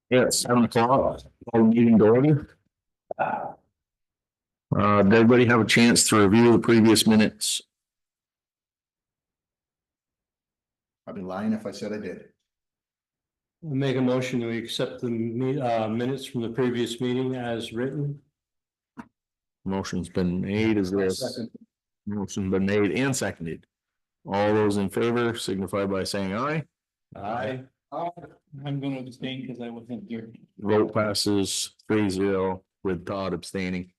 Yeah, it's 7 o'clock. All meeting to order. Did everybody have a chance to review the previous minutes? I'd be lying if I said I did. I'll make a motion to accept the minutes from the previous meeting as written. Motion's been made. Is there? Motion's been made and seconded. All those in favor signify by saying aye. Aye. I'm gonna abstain because I wasn't here. Vote passes 3-0 with Todd abstaining.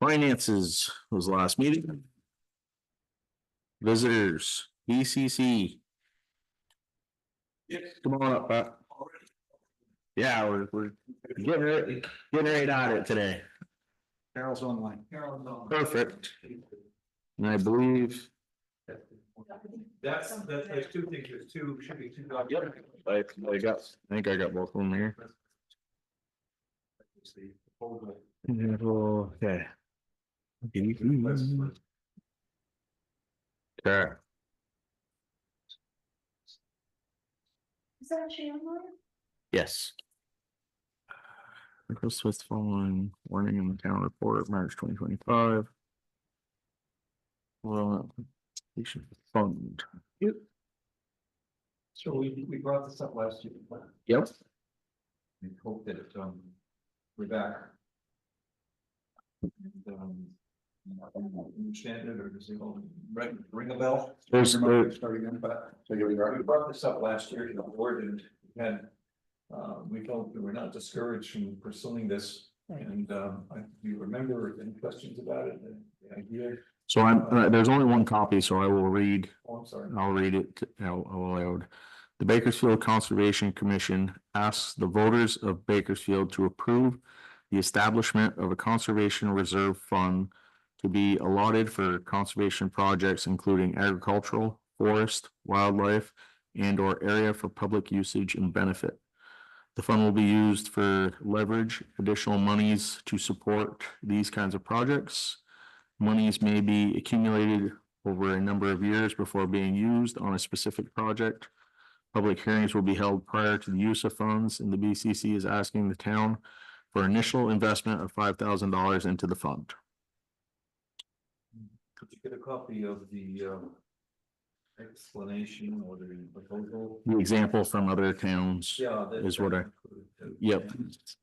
Finances was last meeting. Visitors, BCC. Come on up, Pat. Yeah, we're getting right at it today. Carol's online. Perfect. And I believe. That's, there's two things, there's two, should be two documents. I think I got both of them here. Okay. Okay. Is that actually online? Yes. Chris was following warning in the town report, March 2025. Well, we should fund. So we brought this up last year. Yep. We hope that we're back. Understand it, or does it all ring a bell? So We brought this up last year to the board and had, we felt we were not discouraged from pursuing this. And do you remember any questions about it, the idea? So there's only one copy, so I will read. Oh, I'm sorry. I'll read it out aloud. The Bakersfield Conservation Commission asks the voters of Bakersfield to approve the establishment of a conservation reserve fund to be allotted for conservation projects, including agricultural, forest, wildlife, and or area for public usage and benefit. The fund will be used for leverage additional monies to support these kinds of projects. Monies may be accumulated over a number of years before being used on a specific project. Public hearings will be held prior to the use of funds, and the BCC is asking the town for initial investment of $5,000 into the fund. Could you get a copy of the explanation or the proposal? The example from other towns. Yeah. Is what I- Yep,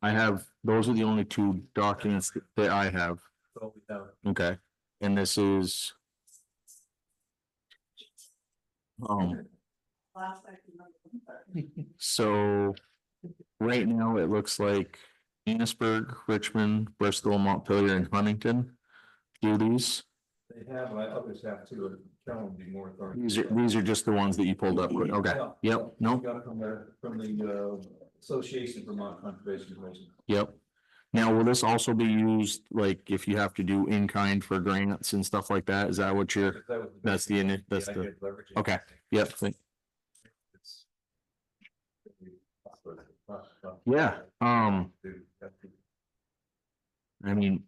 I have, those are the only two documents that I have. So we have. Okay, and this is. Last I can So right now it looks like Annisburg, Richmond, Bristol, Montpelier, and Huntington do these. They have, others have too, and Carol would be more authority. These are just the ones that you pulled up. Okay, Yeah. yep, no, Got it from the Association of Vermont Conservation Commission. yep. Now, will this also be used, like, if you have to do in-kind for grants and stuff like that? Is that what you're, that's the idea of leveraging. okay, yep, yeah, I mean,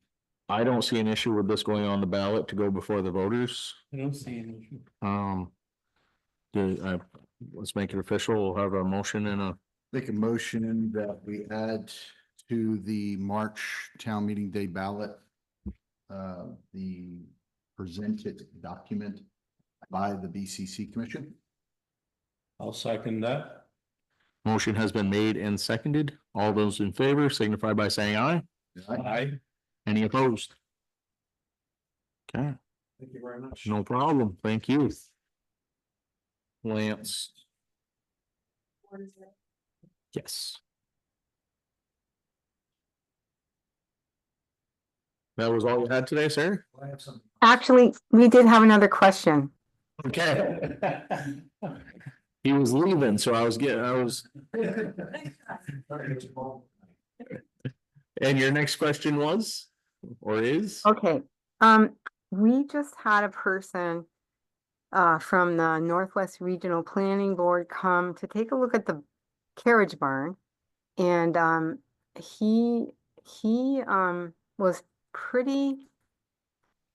I don't see an issue with this going on the ballot to go before the voters. I don't see an issue. Let's make it official. We'll have a motion and a, Make a motion that we add to the March town meeting day ballot. The presented document by the BCC Commission. I'll second that. motion has been made and seconded. All those in favor signify by saying aye. Aye. Any opposed? Okay, Thank you very much. no problem. Thank you. Lance, What is it? yes. That was all you had today, sir? I have some. Actually, we did have another question. Okay. He was leaving, so I was. And your next question was, or is? Okay, we just had a person from the Northwest Regional Planning Board come to take a look at the carriage barn. And he was pretty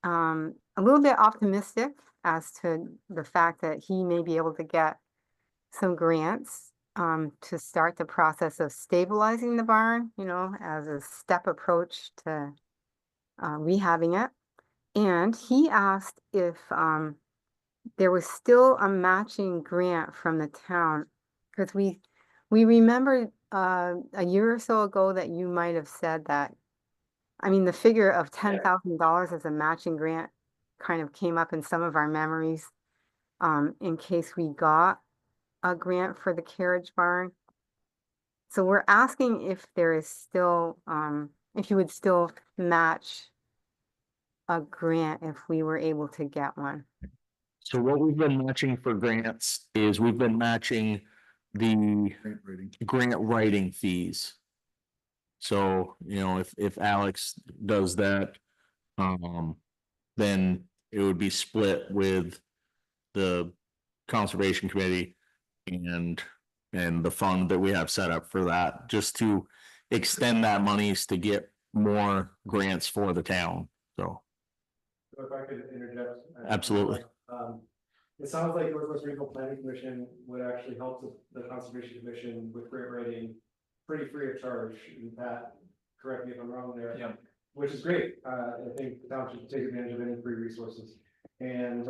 a little bit optimistic as to the fact that he may be able to get some grants to start the process of stabilizing the barn, you know, as a step approach to rehabbing it. And he asked if there was still a matching grant from the town, because we remembered a year or so ago that you might have said that, I mean, the figure of $10,000 as a matching grant kind of came up in some of our memories in case we got a grant for the carriage barn. So we're asking if there is still, if you would still match a grant if we were able to get one. So what we've been matching for grants is we've been matching the Grant rating. grant writing fees. So, you know, if Alex does that, then it would be split with the Conservation Committee and the fund that we have set up for that, just to extend that monies to get more grants for the town, so. So if I could interject. Absolutely. It sounds like Northwest Regional Planning Commission would actually help the Conservation Commission with grant writing pretty free of charge. And Pat, correct me if I'm wrong there. Yeah. Which is great. I think the town should take advantage of any free resources. And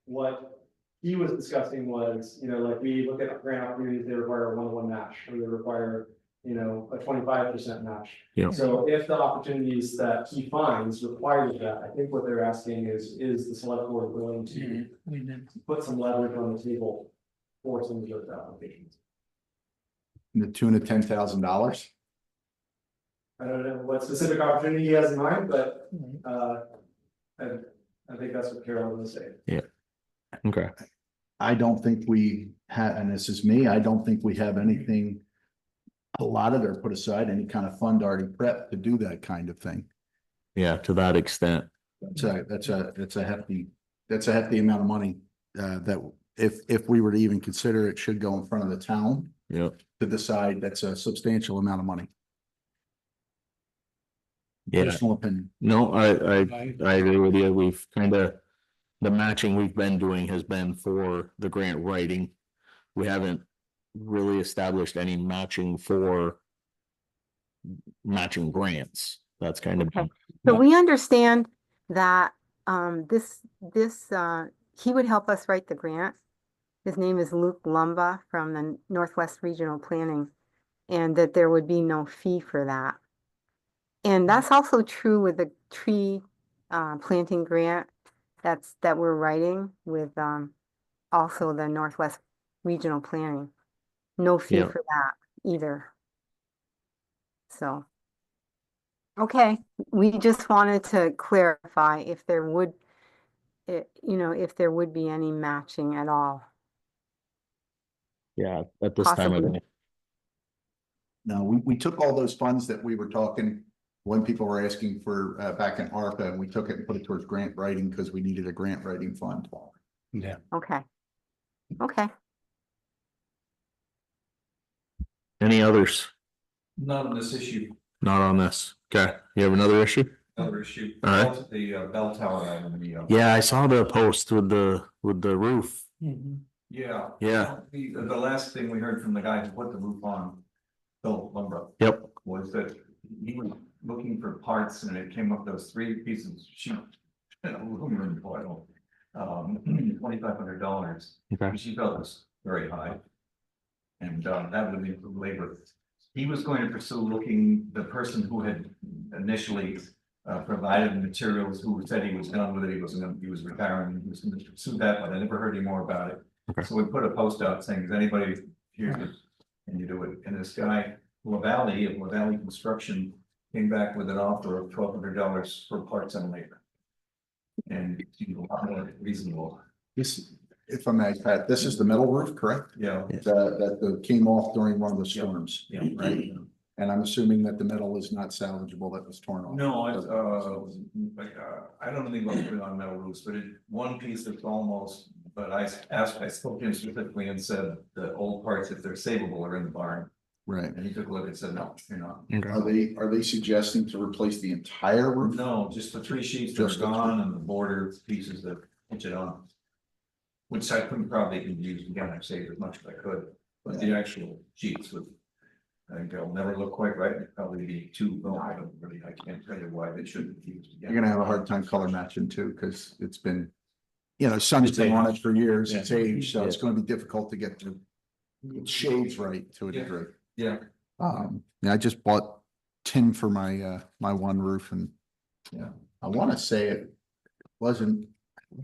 what he was discussing was, you know, like we look at grant opportunities, they require a 1-to-1 match, or they require, you know, a 25% match. Yeah. So if the opportunities that he finds require that, I think what they're asking is the select board willing to put some leverage on the table for some of those applications? In the tune of $10,000. I don't know what specific opportunity he has in mind, but I think that's what Carol was saying. Okay. I don't think we have, and this is me, I don't think we have anything allotted or put aside, any kind of fund already prepped to do that kind of thing. Yeah, to that extent. That's a hefty amount of money, that if we were to even consider it should go in front of the town Yep. to decide, that's a substantial amount of money. Yeah. Personal opinion. No, I agree with you. We've the matching we've been doing has been for the grant writing. We haven't really established any matching for matching grants. That's kind of. Okay. So we understand that he would help us write the grant. His name is Luke Lumba from the Northwest Regional Planning, and that there would be no fee for that. And that's also true with the tree planting grant that we're writing with also the Northwest Regional Planning. No fee Yeah. for that either. So, okay, we just wanted to clarify if there would, if there would be any matching at all. Yeah, at this time of Possibly. day. No, we took all those funds that we were talking, when people were asking for back in ARPA, and we took it and put it towards grant writing because we needed a grant writing fund. Yeah. Okay. Okay. Any others? Not on this issue, Not on this. Okay, you have another issue? another issue. All right. The bell tower out in the. Yeah, I saw the post with the roof. Yeah. Yeah. The last thing we heard from the guy who put the roof on, Phil Lumber, Yep. was that he was looking for parts and it came up those 3 pieces of sheet and aluminum foil, $2,500, Okay. which he felt was very high. And that would be labor. He was going to pursue the person who had initially provided the materials, who said he was done with it, he was retiring, he was going to pursue that, but I never heard any more about it. Okay. So we put a post out saying, is anybody here, can you do it? And this guy, LaValle of LaValle Construction, came back with an offer of $1,200 for parts and labor. And a lot more reasonable. This, if I may, Pat, this is the metal roof, correct? Yeah. That came off during one of the storms, Yeah. right? And I'm assuming that the metal is not salvageable, that was torn off. No, I don't know anything about putting on metal roofs, but one piece that's almost, but I spoke to him specifically and said the old parts, if they're savable, are in the barn. Right. And he took a look and said, no, you're not. Okay. Are they suggesting to replace the entire roof? No, just the 3 sheets that Just are the gone and the border pieces that pinch it on. which I couldn't probably use again, I've saved as much as I could, but the actual sheets would. I think they'll never look quite right, it'd probably be too, no, I don't really, I can't tell you why they shouldn't be used again. You're gonna have a hard time color matching too, because it's been, you know, sun's been on it for years, it's aged, so it's gonna be difficult to get the shades right to a Yeah. degree. Yeah, Yeah, I just bought tin for my, my one roof and, yeah, I wanna say it wasn't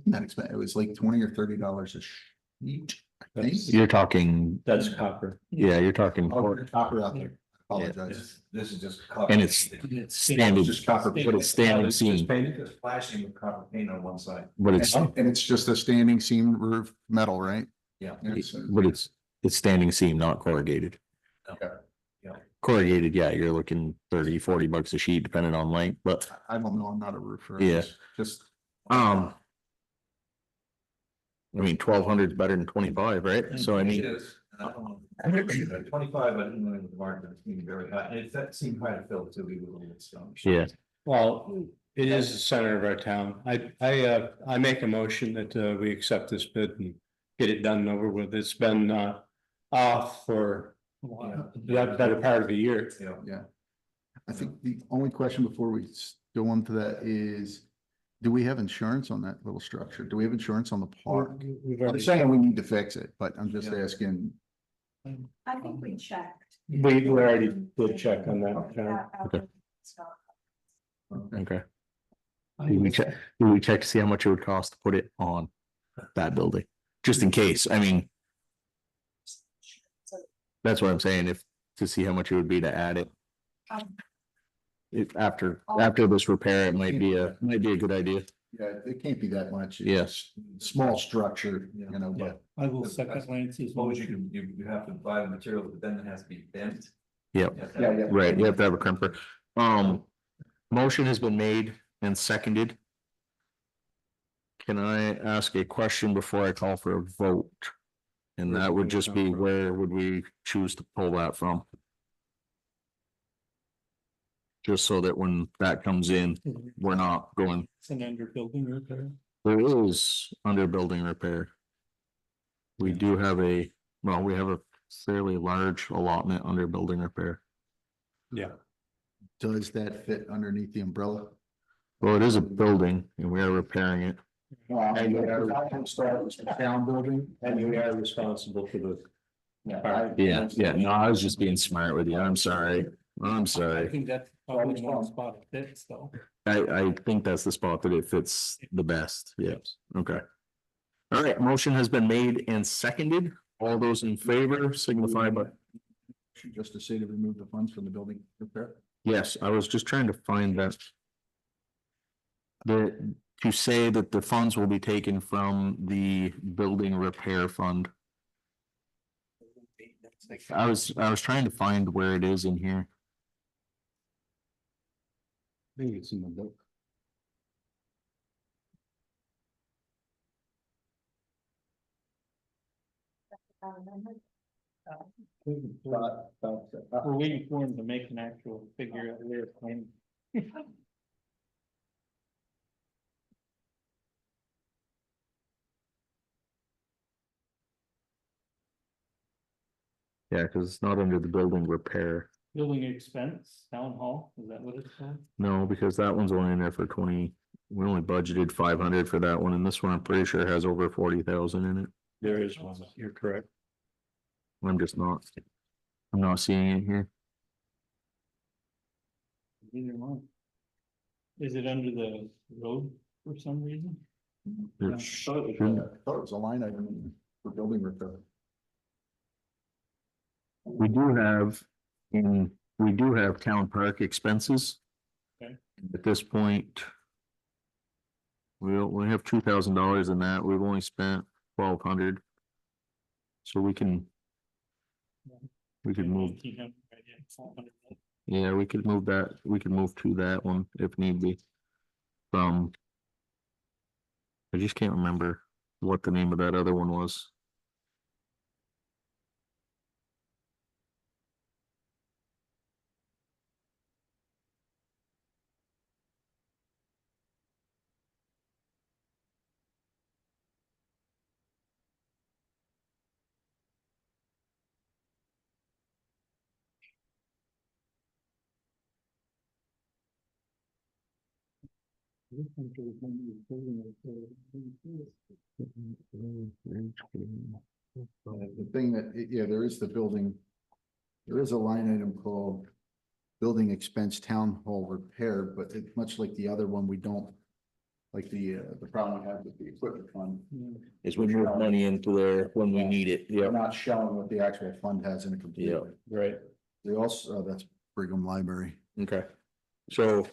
that expensive, it was like $20 or $30 a sheet, I think. You're talking, That's copper. yeah, you're talking, Oh, copper out there, apologize. this is just. and it's standing, Just copper. but it's standing It's just seam, painted, just flashing with copper paint on one side. but it's, And it's just a standing seam roof metal, right? Yeah. but it's standing seam, not corrugated. Okay. Yeah. Corrugated, yeah, you're looking 30-40 bucks a sheet depending on length, but, I don't know, I'm not a roofer. Yeah. Just, I mean, 1,200 is better than 25, right? So I It mean, is. I don't know. 25, I didn't know the market seemed very high, and it that seemed high to fill too, we were a little astonished. yeah, Well, it is the center of our town. I make a motion that we accept this bid and get it done and over with. It's been off for the better part of a year. Yeah. yeah. I think the only question before we go on to that is, do we have insurance on that little structure? Do we have insurance on the park? We've I'm already, saying we need to fix it, but I'm just Yeah. asking. I think we checked. we already did check on that. Okay. Stop. okay. Do we check to see how much it would cost to put it on that building, just in case, I mean, that's what I'm saying, if, to see how much it would be to add it. Um, If after this repair, it might be a good idea. Yeah, it can't be that much. It's Yes. a small structure, you know, Yeah. but I will second Lance's Suppose you have to buy the material, but then it has to be bent. Yep. Yeah, yeah. Right, you have to have a crimper. Motion has been made and seconded. Can I ask a question before I call for a vote? And that would just be, where would we choose to pull that from? Just so that when that comes in, we're not going, It's an under building repair. there is under building repair. We do have we have a fairly large allotment under building repair. Yeah. does that fit underneath the umbrella? Well, it is a building and we are repairing it. And town building. And you are responsible for the. Yeah, no, I was just being smart with you. I'm sorry. I'm sorry. think that's probably one spot it fits though. I think that's the spot that it fits the best. Yes, okay. All right, motion has been made and seconded. All those in favor signify by, Just to say to remove the funds from the building repair. yes, I was just trying to find that. To say that the funds will be taken from the building repair fund. I was trying to find where it is in here. Maybe it's in the book. We're waiting for him to make an actual figure out there. Yeah, because it's not under the building repair. Building expense, town hall, is that what it's called? No, because that one's only in there for 20. We only budgeted 500 for that one, and this one I'm pretty sure has over 40,000 in it. There is one, you're correct. I'm not seeing it here. Either one. Is it under the road for some reason? It I shouldn't. thought it was a line item for building repair. We do have town park expenses. Okay. At this point. We have $2,000 in that. We've only spent 1,200. So we can move, yeah, we could move that, we could move to that one if need be. I just can't remember what the name of that other one was. The thing that, yeah, there is the building. There is a line item called building expense town hall repair, but it, much like the other one, we don't. Like the problem we have with the equipment fund, Is we move money into there when we need it, we're yeah, not showing what the actual fund has in it completely. Right. We also, that's Brigham Library. okay, so.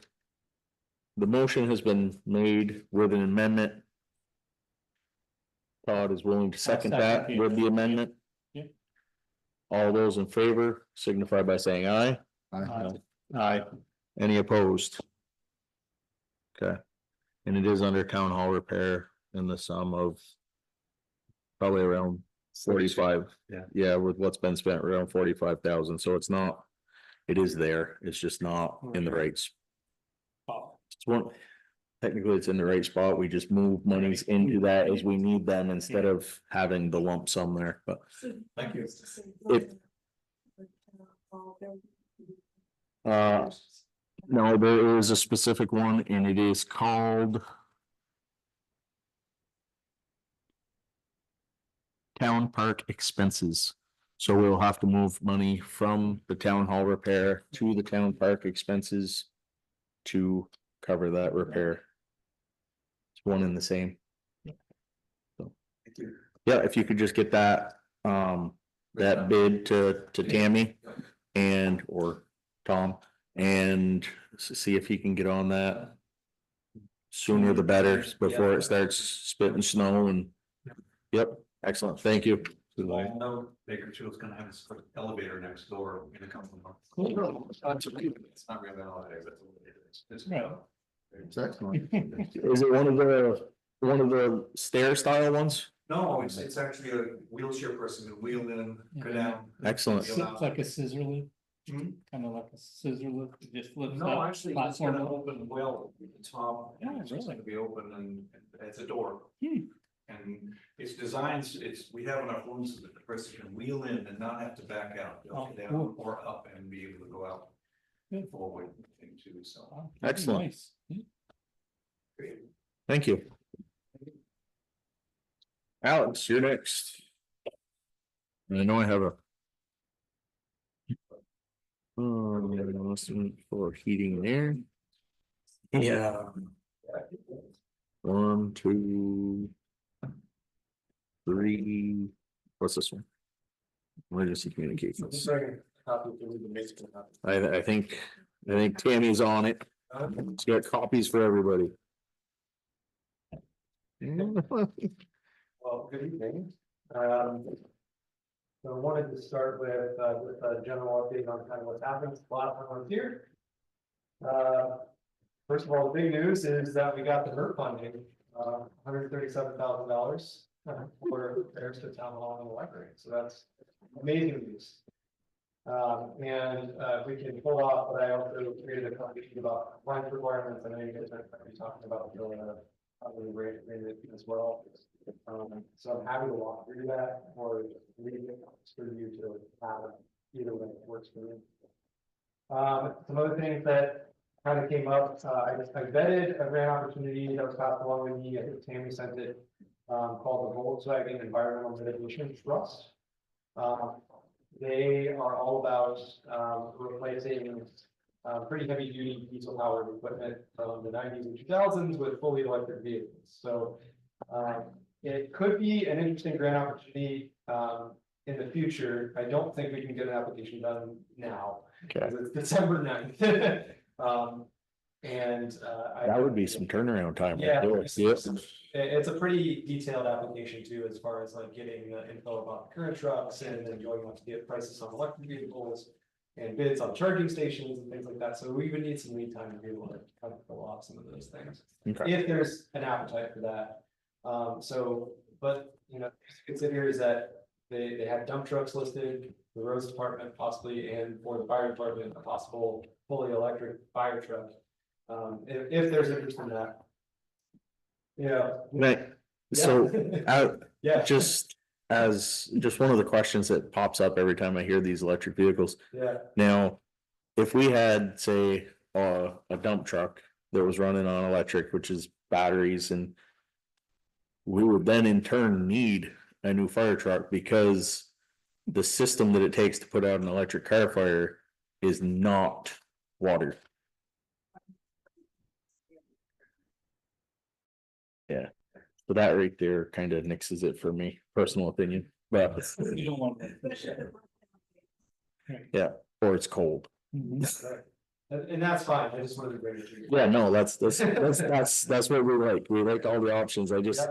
The motion has been made with an amendment. Todd is willing to second that second the with the amendment. Yeah. All those in favor signify by saying aye. Aye. Any opposed? Okay, and it is under town hall repair in the sum of probably around 45. Yeah. Yeah, with what's been spent around 45,000, so it's not, it is there, it's just not in the right. It's one, technically it's in the right spot, we just move monies into that as we need them instead of having the lump sum there, but. Thank you. If- No, there is a specific one and it is called. Town park expenses. So we'll have to move money from the town hall repair to the town park expenses. To cover that repair. It's one and the same. So, yeah, if you could just get that, that bid to Tammy and, or Tom, and see if he can get on that. Sooner the better, before it starts spitting snow and, yep, excellent, thank you. I know Bakersfield's gonna have this elevator next door in a couple of months. It's not really a holiday, but it's. It's excellent. Is it one of the stair style ones? No, it's actually a wheelchair person who wheel in, go down. Excellent. wheel out. It's like a scissor lift, Hmm? kind of like a scissor lift, it just lifts No, up. actually, it's platform gonna up. open well, the top, Yeah, it's really. gonna be open and it's a door. Hmm. And it's designed, we have enough room so that the person can wheel in and not have to back out, they'll Oh, get down cool. or up and be able to go out. Good. Forward thing too, so. Wow, that'd be Excellent. nice. Hmm. Great. Thank you. Alex, you're next. I know I have a. For heating and air. Yeah. 1, 2. 3. What's this one? Emergency communications. I think Tammy's on it. It's got copies for everybody. Well, good evening. So I wanted to start with a general update on kind of what's happened since the last time I was here. First of all, the big news is that we got the HERF funding, $137,000 for repairs to town hall and the library. So that's amazing news. We can pull off, but I also created a conversation about compliance requirements. I know you guys are going to be talking about the rate agreement as well. So I'm happy to walk through that or leave it for you to have either way it works for me. Some other things that kind of came up, I vetted a grant opportunity that was passed along with me. I think Tammy sent it, called the Volkswagen Environmental Mitigation Trust. They are all about replacing pretty heavy duty diesel powered equipment from the 90s and 2000s with fully electric vehicles. So it could be an interesting grant opportunity in the future. I don't think we can get an application done now because it's December 9th. That would be some turnaround time. Yeah, Right there. Yep. it's a pretty detailed application too, as far as like getting the info about the current trucks and then going on to get prices on electric vehicles and bids on charging stations and things like that. So we would need some lead time to be able to kind of fill off some of those things. Okay. If there's an appetite for that. But you know, consider is that they have dump trucks listed, the roads department possibly, and for the fire department, a possible fully electric fire truck. If there's interest in that. Yeah. Right. So, Yeah. just one of the questions that pops up every time I hear these electric vehicles. Yeah, Now, if we had, say, a dump truck that was running on electric, which is batteries, and we would then in turn need a new fire truck because the system that it takes to put out an electric car fire is not water. Yeah, so that right there kind of nixes it for me, personal opinion, but You don't want that. yeah, or it's cold. Right. And that's fine, I just wanted to bring it to you. Yeah, no, that's what we like. We like all the options. I just,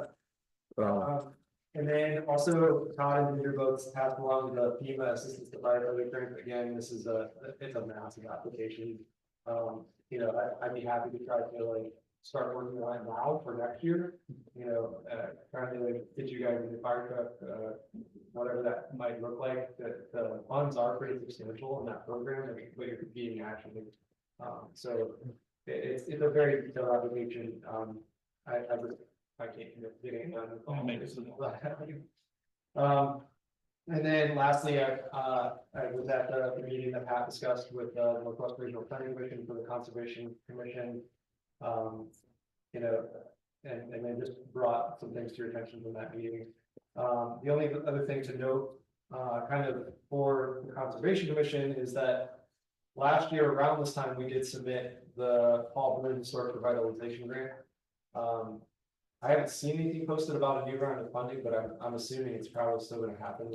And then also Todd and your votes passed along the FEMA assistance to firefighter grant. Again, this is it's a massive application. You know, I'd be happy to try to like start working on it now for next year. You know, trying to like get you guys in the fire truck, whatever that might look like. The funds are pretty substantial in that program, but you're competing actually. So it's a very detailed application. I can't get it done. I'll make it. And then lastly, I was at the meeting that Pat discussed with Northwest Regional Planning Commission for the Conservation Commission. You know, and then just brought some things to your attention from that meeting. The only other thing to note, kind of for the Conservation Commission is that last year around this time, we did submit the Paul Bloom Historic Revitalization Grant. I haven't seen anything posted about a new round of funding, but I'm assuming it's probably still gonna happen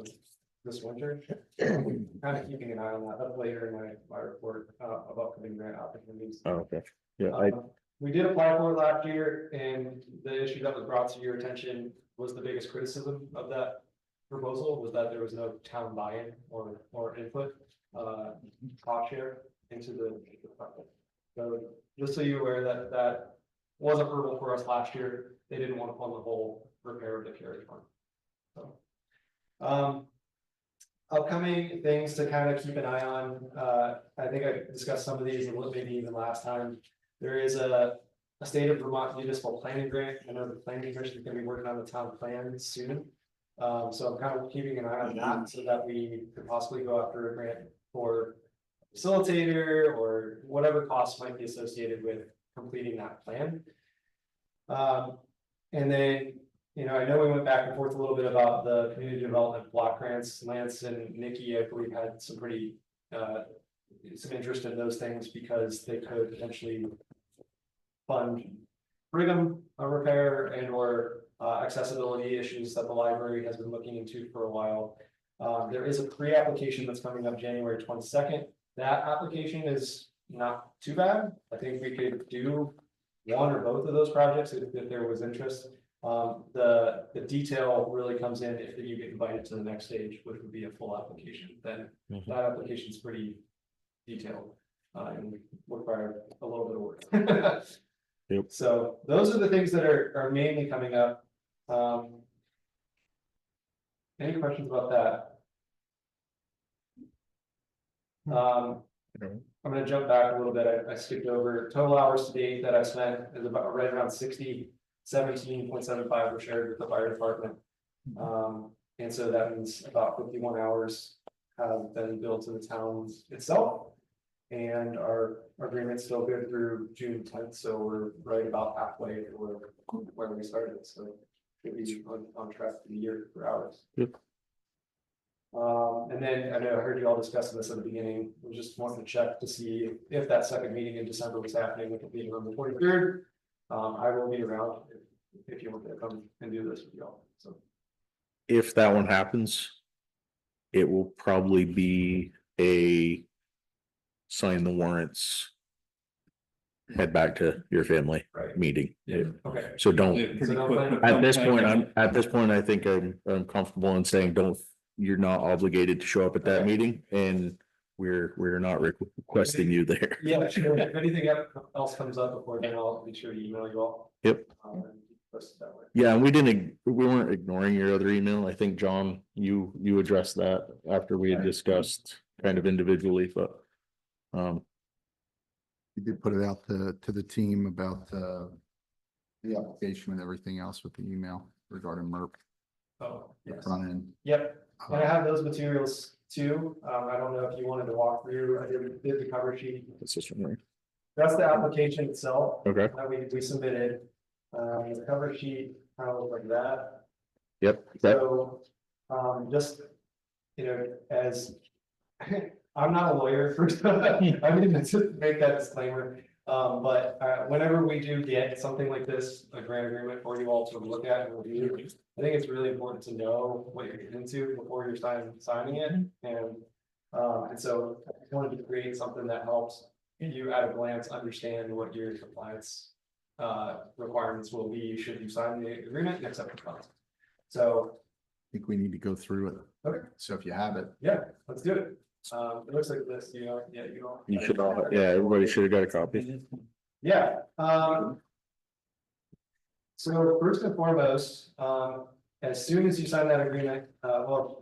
this winter. Kind of keeping an eye on that, up later in my report, of upcoming grant opportunities. oh, okay, yeah, We did apply for it last year, and the issue that was brought to your attention was the biggest criticism of that proposal was that there was no town buy-in or input, cost share into the project. So just so you're aware that was a hurdle for us last year. They didn't want to fund the whole repair of the carriage barn. So, upcoming things to kind of keep an eye on. I think I discussed some of these a little, maybe even last time. There is a state of Vermont municipal planning grant. I know the planning commission is going to be working on the town plan soon. So I'm kind of keeping an eye on that so that we could possibly go after a grant for facilitator or whatever costs might be associated with completing that plan. And then, you know, I know we went back and forth a little bit about the community development block grants. Lance and Nikki, I believe, had some pretty, some interest in those things because they could potentially fund Brigham repair and or accessibility issues that the library has been looking into for a while. There is a pre-application that's coming up January 22nd. That application is not too bad. I think we could do one or both of those projects if there was interest. The detail really comes in if you get invited to the next stage, which would be a full application. Then that application is pretty detailed and require a little bit of work. Yep. So those are the things that are mainly coming up. Any questions about that? I'm gonna jump back a little bit. I skipped over total hours to date that I spent is about right around 60, 17.75 were shared with the fire department. And so that means about 51 hours have been billed to the town itself. And our agreement's still good through June 10th, so we're right about halfway to where we started, so should be on track for the year for hours. Yep. And then I know I heard you all discussing this at the beginning. We just wanted to check to see if that second meeting in December was happening with the meeting on the 23rd. I will be around if you want to come and do this with y'all. So if that one happens, it will probably be a sign the warrants, head back to your family right. meeting. Okay. So don't, Pretty So quick. at this point, I think I'm comfortable in saying, you're not obligated to show up at that Okay. meeting, and we're not requesting you there. Yeah, sure. If anything else comes up before then, I'll be sure to email you all. Yep. And post it that way. Yeah, and we weren't ignoring your other email. I think, John, you addressed that after we had discussed kind of individually, but We did put it out to the team about the application and everything else with the email regarding MERP Oh, yes. front end. Yep. And I have those materials too. I don't know if you wanted to walk through, I did the cover sheet. it's just one, that's the application itself Okay. that we submitted. The cover sheet, kind of look like that. Yep. So, just, you know, as, I'm not a lawyer first, I mean, to make that disclaimer. But whenever we do get something like this, a grant agreement for you all to look at and review, I think it's really important to know what you're getting into before you're signing it. And so I wanted to create something that helps you at a glance understand what your compliance requirements will be should you sign the agreement and accept the funds. So, I think we need to go through it. okay, So if you have it, yeah, let's do it. It looks like this, you know, yeah, you know. You should all, yeah, everybody should have got a copy. Yeah, so first and foremost, as soon as you sign that agreement, well,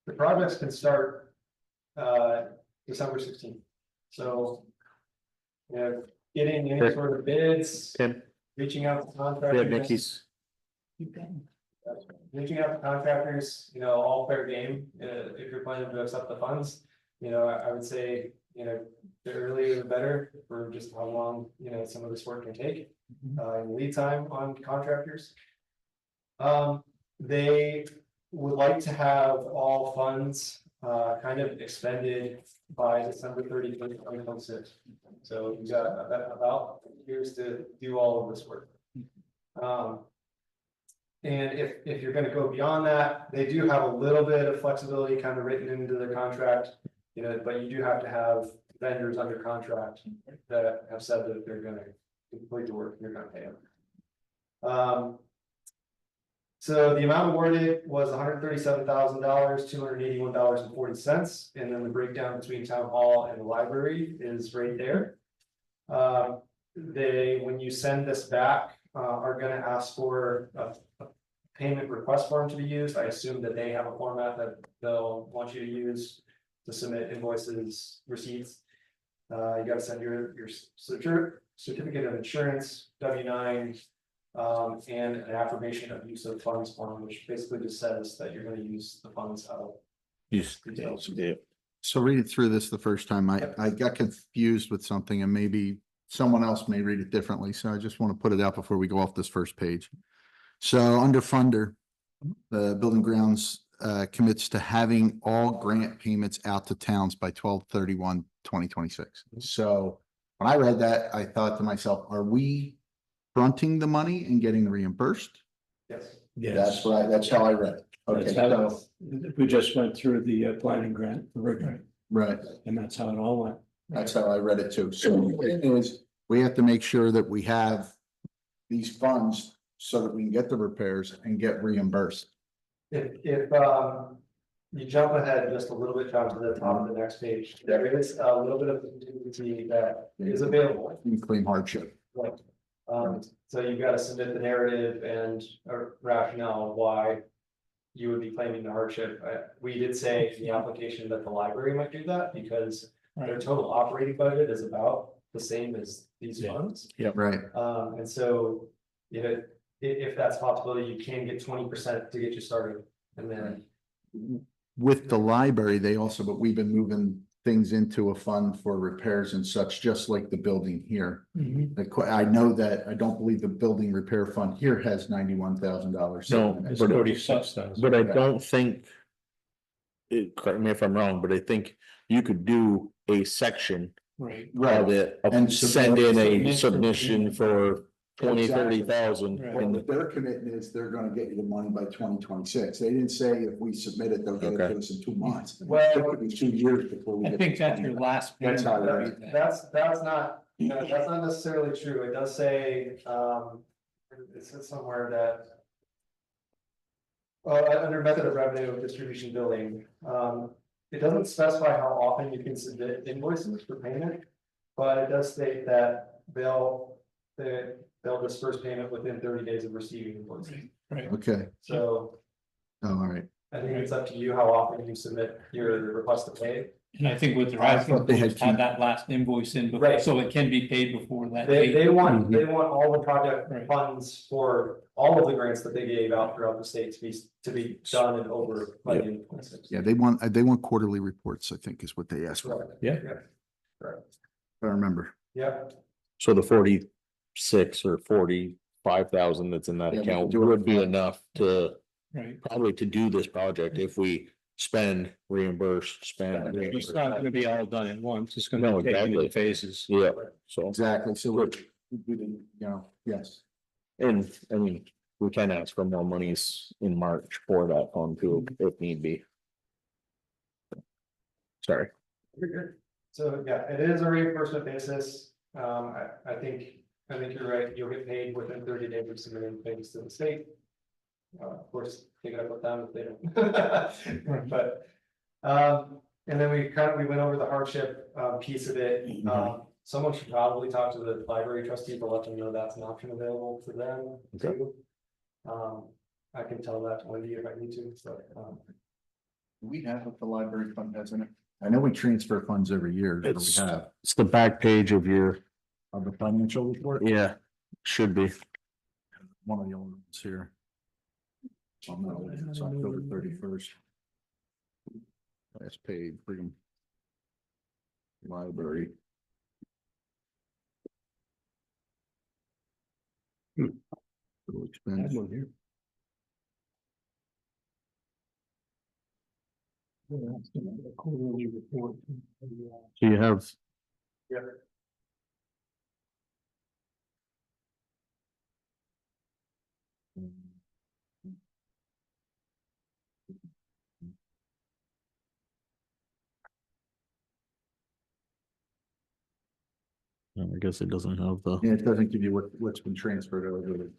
the projects can start, December 16th. So, you know, getting any sort of bids, Tim, reaching out to yeah, contractors. Nikki's. Reaching out to contractors, you know, all fair game, if you're planning to accept the funds, you know, I would say, you know, the earlier the better for just how long, you know, some of this work can take, and lead time on contractors. They would like to have all funds, kind of expended by December 31st, 2026. So you got about years to do all of this work. And if you're gonna go beyond that, they do have a little bit of flexibility kind of written into the contract. You know, but you do have to have vendors under contract that have said that they're gonna complete the work, you're gonna pay them. So the amount awarded was $137,000, $281.40, and then the breakdown between town hall and the library is right there. They, when you send this back, are gonna ask for a payment request form to be used. I assume that they have a format that they'll want you to use to submit invoices, receipts. You gotta send your certificate of insurance, W-9, and an affirmation of use of funds form, which basically just says that you're gonna use the funds out. so reading through this the first time, I got confused with something and maybe someone else may read it differently. So I just want to put it out before we go off this first page. So under funder, the building grounds commits to having all grant payments out to towns by 12/31/2026. So when I read that, I thought to myself, are we fronting the money and getting reimbursed? Yes. That's right. That's how I read it. Okay, That's how, so, we just went through the planning grant, the rigor, right. and that's how it all went. That's how I read it too. So it is, we have to make sure that we have these funds so that we can get the repairs and get reimbursed. If you jump ahead just a little bit down to the top of the next page, there is a little bit of contingency that is available. You claim hardship. Right. So you've got to submit the narrative and a rationale why you would be claiming the hardship. We did say in the application that the library might do that because their total operating budget is about the same as these funds. Right. And so, you know, if that's a possibility, you can get 20% to get you started. And then, With the library, they also, but we've been moving things into a fund for repairs and such, just like the building here. I know that, I don't believe the building repair fund here has $91,000. No, It's but 46,000. But I don't think. Correct me if I'm wrong, but I think you could do a section Right. of it, And send in a submit- submission for 20, Exactly. 30,000. Right. Well, and what they're committing is they're gonna get you the money by 2026. They didn't say if we submit it, they'll get it Okay. to us in 2 months. well, It could be 2 years before we I get. think the that's money your back. last. That's how I read it. that's not, you know, that's not necessarily true. It does say, it says somewhere that under method of revenue distribution billing, it doesn't specify how often you can submit invoices for payment. But it does state that they'll disperse payment within 30 days of receiving invoices. Right. Okay, So oh, all right. I think it's up to you how often you submit your request to pay. And I think what they're I asking thought they had is have two- that last invoice in before, Right. so it can be paid before that They date. want all the project Right. funds for all of the grants that they gave out throughout the state to be done and over by the end of 26. Yeah, they want quarterly reports, I think is what they asked for. Correct. Yeah. Correct. If I remember. Yep, So the 46 or 45,000 that's in that Yeah, we account can do it. would be enough to Right. probably to do this project if we spend, reimburse, spend. It's not gonna be all done at once. It's gonna No, be taken in exactly. phases. Yeah, so, Exactly, so we didn't, yes. and I mean, we can ask for more monies in March for that fund too, if need be. Sorry. you're good. So, yeah, it is a reimbursement basis. I think you're right. You'll get paid within 30 days of submitting things to the state. Of course, take it up with them if they don't. But, and then we went over the hardship, piece of it. Someone should probably talk to the library trustee to let them know that's an option available to them Okay. too. I can tell that to Wendy if I need to, so, Do we have what the library fund has in it? I know we transfer funds every year, but we It's- have It's the back page of your, of the financial report. yeah, should be. One of the old ones here. Oh, no, it's October 31st. Last page, Brigham. Library. Total expense. Quarterly report. So you have, yeah. I guess it doesn't have the. Yeah, it doesn't give you what's been transferred over.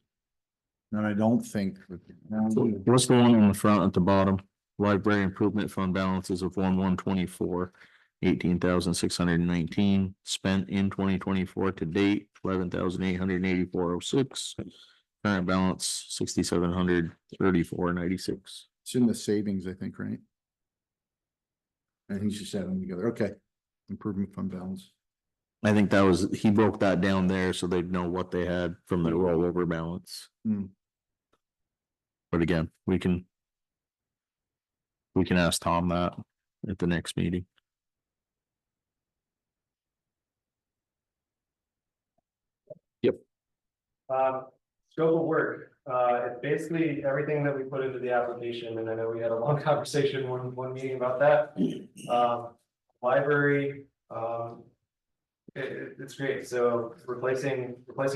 And I don't think. So what's the one on the front at the bottom? Library improvement fund balances of 1/1/24, 18,619 spent in 2024 to date, 11,884.06. Current balance 6,734.96. It's in the savings, I think, right? I think she said them together. Okay. Improvement fund balance. I think that was, he broke that down there so they'd know what they had from the rollover balance. Hmm. But again, we can ask Tom that at the next meeting. Scope of work, it's basically everything that we put into the application, and I know we had a long conversation one meeting about that. Library, it's great, so replacing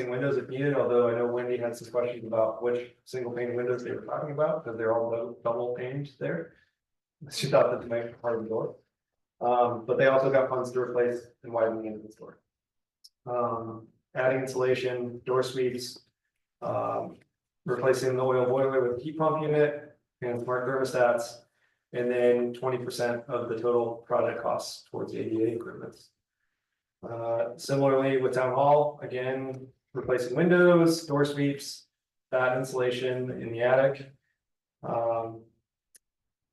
windows if needed, although I know Wendy had some questions about which single pane windows they were talking about, because they're all double paned there. She thought that might be part of the door. But they also got funds to replace and widen the entrance door. Adding insulation, door sweeps, replacing the oil boiler with heat pump unit and smart thermostats. And then 20% of the total project costs towards ADA improvements. Similarly with town hall, again, replacing windows, door sweeps, that insulation in the attic.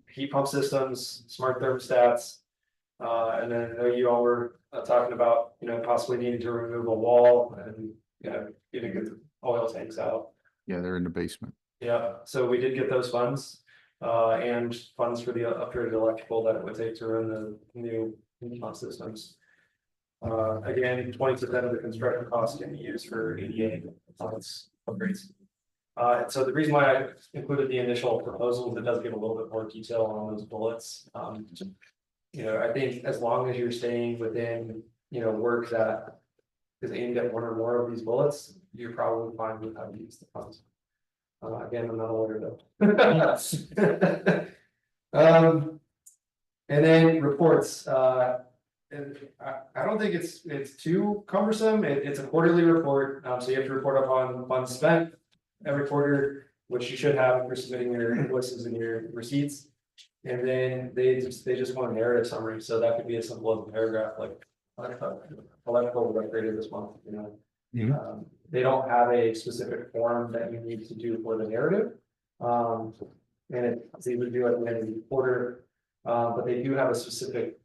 Heat pump systems, smart thermostats. And then I know you all were talking about, possibly needing to remove a wall and, getting the oil tanks out. Yeah, they're in the basement. Yeah, so we did get those funds, and funds for the upgraded electrical that it would take to run the new heat pump systems. Again, 20% of the construction costs can be used for ADA upgrades. So the reason why I included the initial proposal is it does give a little bit more detail on those bullets. I think as long as you're staying within, work that is aimed at one or more of these bullets, you're probably fine with how to use the funds. Again, I'm not a lawyer though. And then reports, and I don't think it's too cumbersome. It's a quarterly report, so you have to report up on funds spent every quarter, which you should have if you're submitting your invoices and your receipts. And then they just want a narrative summary, so that could be as simple as a paragraph, like electrical was upgraded this month, they don't have a specific form that you need to do for the narrative. And it's easy to do at the end of the quarter, but they do have a specific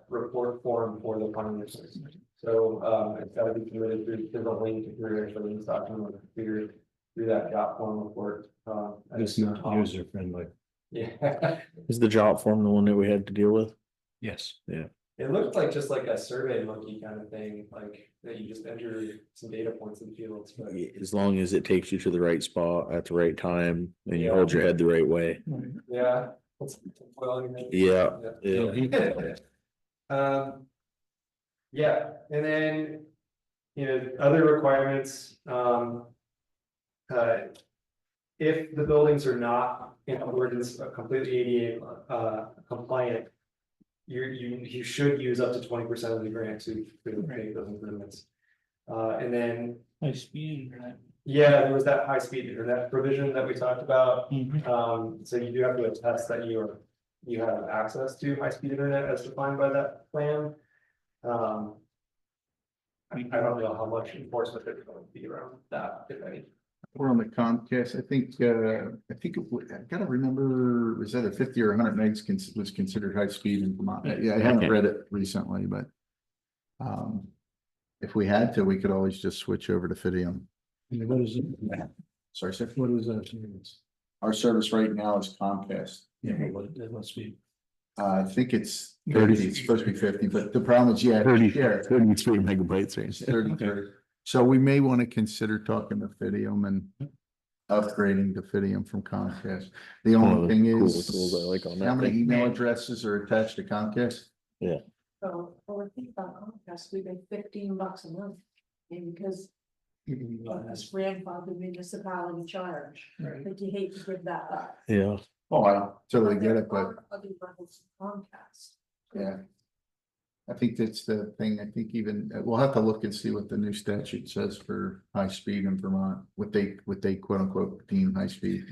report form for the funding. So it's got to be committed through the link if you're actually in this document, figure through that job form report. It's not user friendly. Yeah. Is the job form the one that we had to deal with? Yes. Yeah. It looked like just like a survey monkey kind of thing, like that you just enter some data points in fields, but. As long as it takes you to the right spot at the right time and you hold your head the right way. Yeah. Well, Yeah. Yeah. Yeah, and then, other requirements, if the buildings are not in accordance completely ADA, compliant, you should use up to 20% of the grant to make those improvements. And then, High speed internet. yeah, there was that high-speed internet provision that we talked about. So you do have to attest that you have access to high-speed internet as defined by that plan. I don't know how much enforcement there's going to be around that, if any. We're on the Comcast, I think, I gotta remember, was that a 50 or 100 megs was considered high speed in Vermont? Yeah, I haven't read it recently, but. If we had to, we could always just switch over to Fidium. What is it? Sorry, sir. What is that? Service? Our service right now is Comcast. Yeah, what, that must be. I think it's 30, it's supposed to be 50, but the problem is, yeah. 33 megabytes range. 33. So we may want to consider talking to Fidium and upgrading to Fidium from Comcast. The One of only the thing cool is, tools I like on that how many thing. email addresses are attached to Comcast? So, well, I think about Comcast, we pay $15 a month, and because of this grandfather municipality charge, Right. but you hate to give that up. Yeah. Oh, I totally get There it, but are other levels of Comcast. yeah. I think that's the thing. I think even, we'll have to look and see what the new statute says for high speed in Vermont, what they quote unquote deem high speed.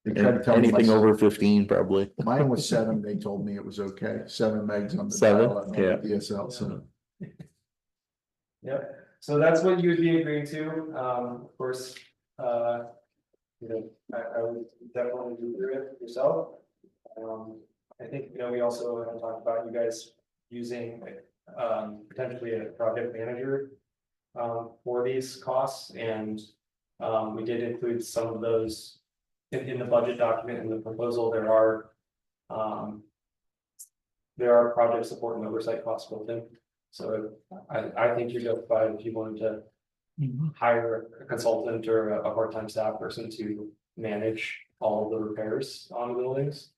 They tried to tell me Anything my- over 15 probably. Mine was 7, they told me it was okay, 7 megs on the 7? dial-up on the Yeah. DSL, so. Yep, so that's what you would be agreeing to, of course, I would definitely do it yourself. I think, we also have talked about you guys using, potentially a project manager. For these costs, and, we did include some of those in the budget document, in the proposal, there are project support and oversight costs built in. So I think you're justified if you wanted to hire a consultant or a part-time staff person to manage all of the repairs on the buildings.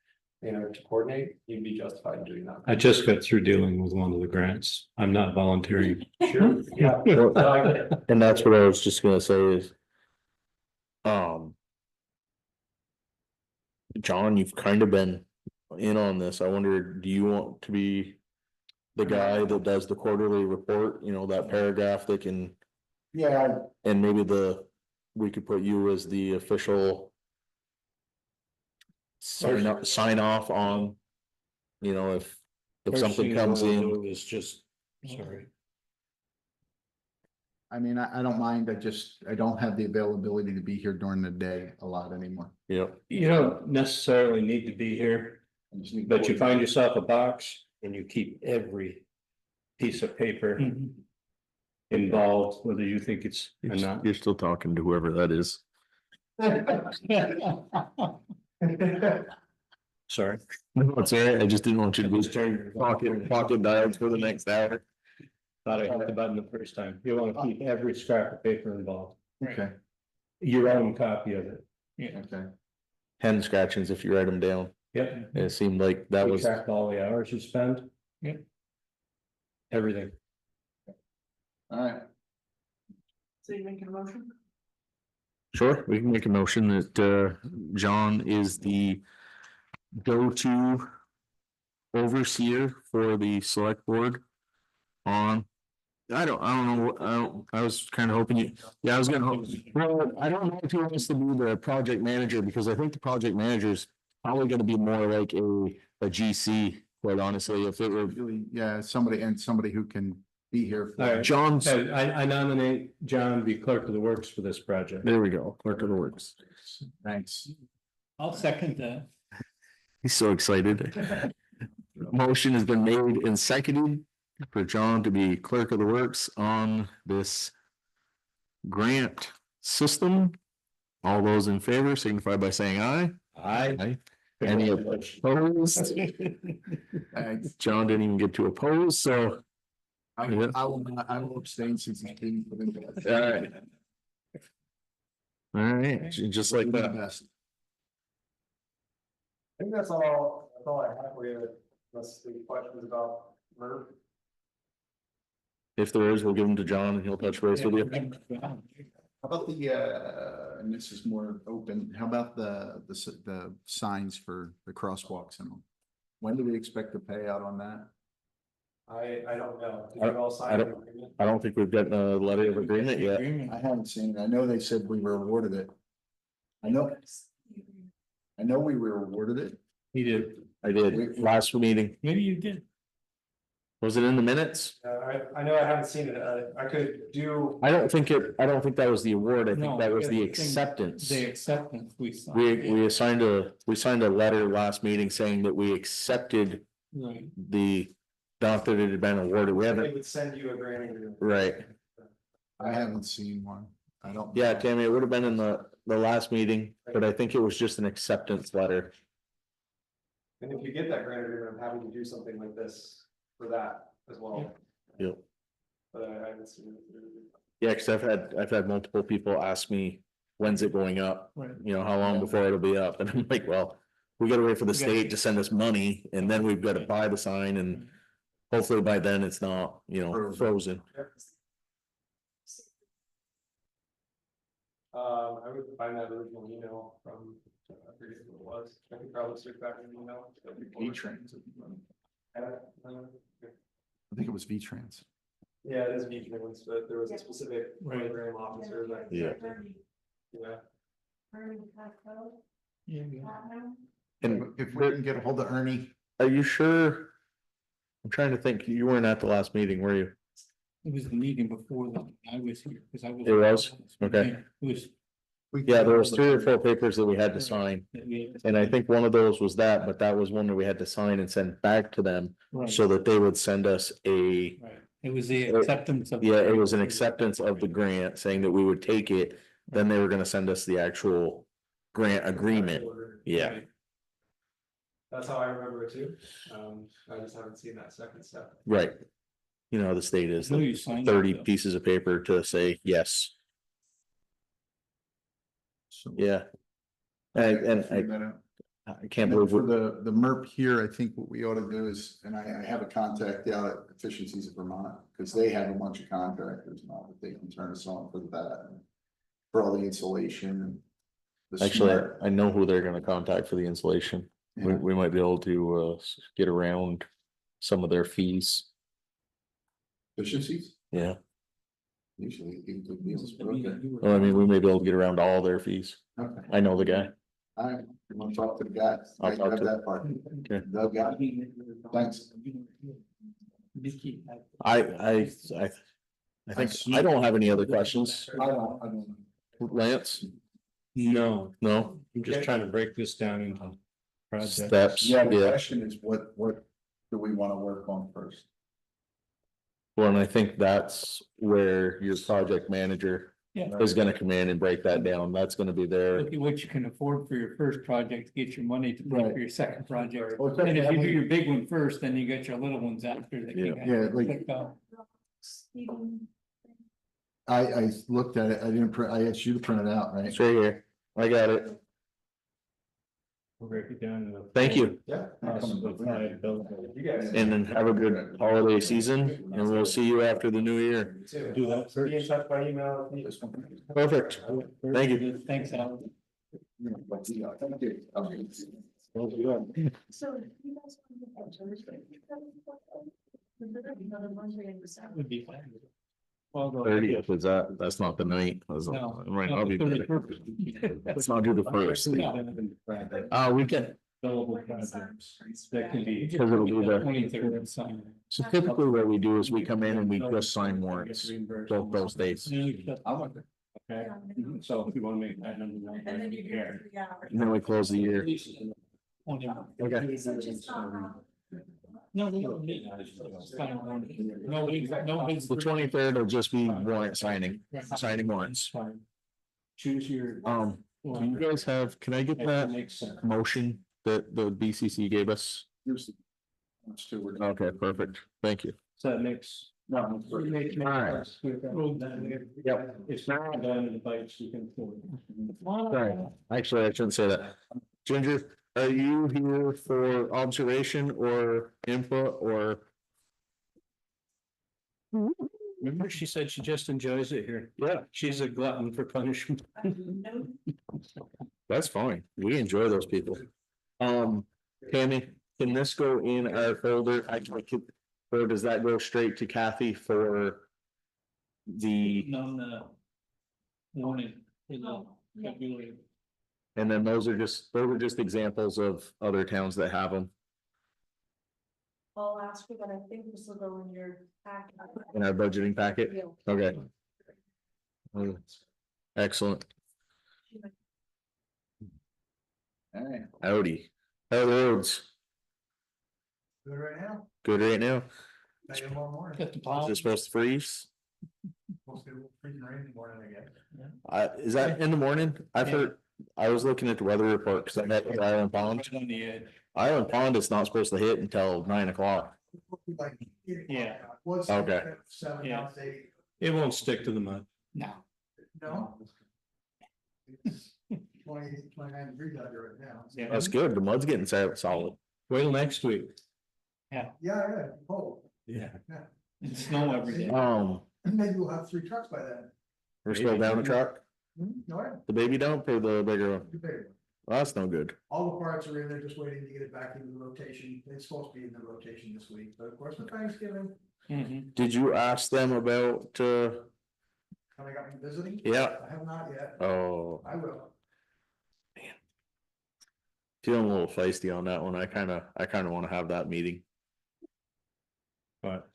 To coordinate, you'd be justified in doing that. I just got through dealing with one of the grants. I'm not volunteering. Sure, yeah. No, I get it. And that's what I was just gonna say is. John, you've kind of been in on this. I wonder, do you want to be the guy that does the quarterly report, that paragraph that can, Yeah, and maybe we could put you as the official sign off on, if something comes in. Is just, sorry. I mean, I don't mind, I don't have the availability to be here during the day a lot anymore. Yep. You don't necessarily need to be here, I just need but you to- find yourself a box and you keep every piece of paper involved, whether you think it's or not. You're still talking to whoever that is. Sorry. No, it's all right. I just didn't want you to be pocket dialed for the next hour. Thought I hit the button the first time. You want to keep every scrap of paper involved, Okay, your own copy of it. okay. Hand scratchings if you write them down. Yep. It seemed like that We was, track all the hours you spend. Yep. Everything. All right. So you making a motion? sure, we can make a motion that John is the go-to overseer for the select board on. I don't know, I was kind of hoping I was gonna hope, well, I don't know if he wants to be the project manager, because I think the project manager is probably gonna be more like a GC, quite honestly, if it were. Really, yeah, somebody who can be here. All For right. John's, I nominate John to be clerk of the works for this project. there we go, clerk of the works. Thanks. I'll second that. He's so excited. Motion has been made and seconded for John to be clerk of the works on this grant system. All those in favor signify by saying aye. Aye. Aye. Any opposed? John didn't even get to oppose, so. I will abstain since it's being. All right. All right, just like that. Best. I think that's all I have for you, unless the questions about MERV. If there is, we'll give them to John and he'll touch base with you. How about and this is more open, how about the signs for the crosswalks and all? When do we expect to pay out on that? I don't know. Did you all I sign don't- an agreement? I don't think we've gotten a letter of agreement yet. I haven't seen it. I know they said we were awarded it. I know we were awarded it. He did. I did, last meeting. Maybe you did. Was it in the minutes? I know I haven't seen it. I could do. I don't think that was the award. I think No, that was the I think acceptance. The acceptance we signed. We signed a letter last meeting saying that we accepted Right. not that it had been awarded. We They haven't, would send you a grant agreement. right. I haven't seen one. I don't. Yeah, Tammy, it would have been in the last meeting, but I think it was just an acceptance letter. And if you get that grant agreement, I'm happy to do something like this for that as well. Yep. But I haven't seen it. Yeah, cause I've had multiple people ask me, when's it going up? Right. You know, how long before it'll be up? And I'm like, well, we gotta wait for the We gotta- state to send us money and then we've got to buy the sign and hopefully by then it's not, frozen. I would find that original email from, I forget who it was. I could probably search back in the email. V-Trans. Uh, I think it was V-Trans. Yeah, it is V-Trans, but there was a specific Right. program officer that. Yeah. Yeah. And If we can get a hold of Ernie, are you sure? I'm trying to think, you weren't at the last meeting, were you? It was the meeting before that I was here, because I was. It was? Okay. It was. Yeah, there was 3 or 4 papers that we had to sign. And I think one of those was that, but that was one that we had to sign and send back to them Right, so that they would send us a. right. It was the acceptance of. Yeah, it was an acceptance of the grant saying that we would take it, then they were gonna send us the actual grant agreement. Yeah, Right. That's how I remember it too. I just haven't seen that second step. right. You know, how the state is No, you signed it, 30 though. pieces of paper to say yes, so. yeah. And Figure that out. I can't And then believe, for we- the MERP here, I think what we ought to do is, and I have a contact out at Efficiencies of Vermont, because they have a bunch of contractors now that they can turn us on for that. And for all the insulation and. the actually, smart, I know who they're gonna contact for the installation. you We, know, we might be able to, get around some of their fees, Efficiencies, yeah. usually give good deals. Okay. Well, I mean, we may be able to get around all their fees. Okay. I know the guy. All right, you want to talk to the guy? I'll I talk have to- that part. Okay. The guy. Thanks. I think, I don't have any other questions. I don't. Lance? No, No? I'm just trying to break this down into projects. Steps, Yeah, the yeah. question is, what do we want to work on first? Well, and I think that's where your project manager Yeah. is gonna come in and break that down. That's gonna be their, Look at what you can afford for your first project, get your money to pay Right. for your second project. Well, And if you do your big one first, then you got your little ones after that. you Yeah. have Yeah, to like- pick up. I looked at it, I didn't print, I asked you to print it out, right? it's right here. I got it. We'll break it down. into Thank you. Yeah. possible five buildings. You guys. And then have a good holiday season and we'll see you after the new year. Too. Do that first. Be in touch by email. if This one. Perfect. Thank you. Thanks, Alan. Thank you. Okay. So you guys. want to get that Thursday? Another Monday in December. Would be fine. Well, the- 30th, is that's not the night. No, Right, no, I'll be the better. 31st. Let's not do the first. We can, Available projects that can be. because it'll be the, 23rd and sign. so typically what we do is we come in and we just sign warrants, both those dates. I want to. Okay, so if you wanna make that number. And then you do 3 hours. And then we close the year. Okay. So just, No, no, it's fine. No, no. The 23rd will just be warrant signing warrants. Fine. Choose your. Do you guys have, can I get that Makes sense. motion that the BCC gave us? Okay, perfect. Thank you. So that makes. No. Alright. Yep, it's not done in the bites you can. Sorry, actually, I shouldn't say that. Ginger, are you here for observation or input or? Remember, she said she just enjoys it here. Yeah. She's a glutton for punishment. That's fine. We enjoy those people. Tammy, can this go in our folder? Or does that go straight to Kathy for the, No. Warning. For the February. and then those are just examples of other towns that have them I'll ask you, but I think this will go in your packet. in our budgeting packet? Yeah. Okay. Excellent. Alright. Howdy. How are the roads? Good right now. Good right now? I get more morning. Got the Is pile. it supposed to freeze? Supposed to be freezing rain in the morning again. Is that in the morning? I've heard, I was looking at the weather report because I met with Island Pond. Right on the edge. Island Pond is not supposed to hit until 9 o'clock. Yeah. Okay. Yeah. It won't stick to the mud. No. No. 29 degrees out there right now. Yeah. That's good. The mud's getting solid. Wait till next week. Yeah, cold. Yeah. And snow every day. Maybe we'll have 3 trucks by then. We're still down a truck, No, the baby dump or the bigger one? too big. Well, that's no good. All the parts are in there, just waiting to get it back into the rotation. It's supposed to be in the rotation this week, but of course with Thanksgiving, Mhm. Did you ask them about, have I got me visiting? yeah, I have not yet. oh, I will. feeling a little feisty on that one. I kinda wanna have that meeting. But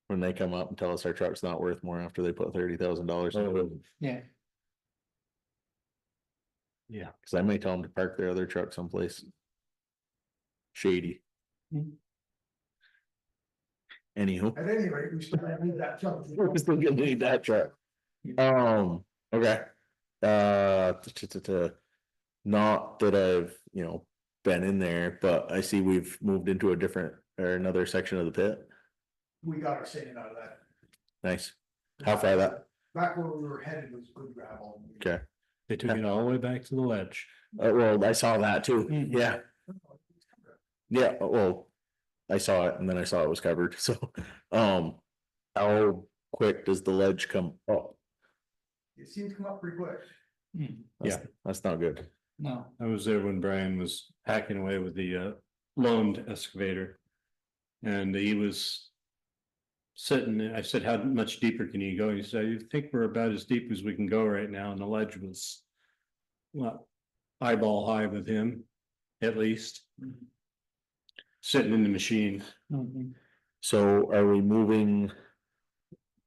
When they come up and tell us our truck's not worth more after they put $30,000 into it. Yeah. yeah, Cause I may tell them to park their other truck someplace shady. Hmm. Anywho. At any rate, we still need that truck. We're still gonna need that truck. Okay. Not that I've, been in there, but I see we've moved into a different or another section of the pit. We got our sand out of that. Nice. How far that? Back where we were headed was good gravel. Okay. they took it all the way back to the ledge. Well, I saw that too. Mhm. Yeah. Yeah. Well, I saw it and then I saw it was covered. So, how quick does the ledge come up? It seemed to come up pretty quick. That's not good. No. I was there when Brian was hacking away with the loaned excavator. And he was sitting there. I said, how much deeper can you go? He said, I think we're about as deep as we can go right now. And the ledge was, well, eyeball high with him, at least. Sitting in the machine. Mhm. So are we moving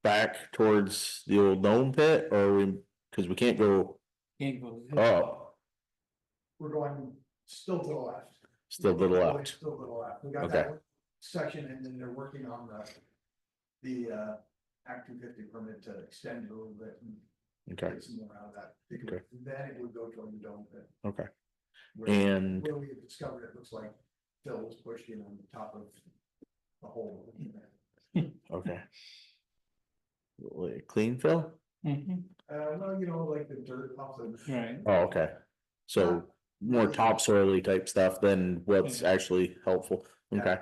back towards the old dome pit or are we, cause we can't go Can't go. up, We're going still to the left. still to the Going left. Still to the left. We got Okay. that section and then they're working on the Act 250 permit to extend it a little bit. And Okay, get some more out of that. Okay. Then it would go toward the dome pit. okay. Where- And Where we have discovered it looks like Phil was pushed in on the top of the hole. okay. Clean fill? Mhm. Well, like the dirt off the. Right. Oh, okay. So more topsoily type stuff than what's actually helpful. Okay.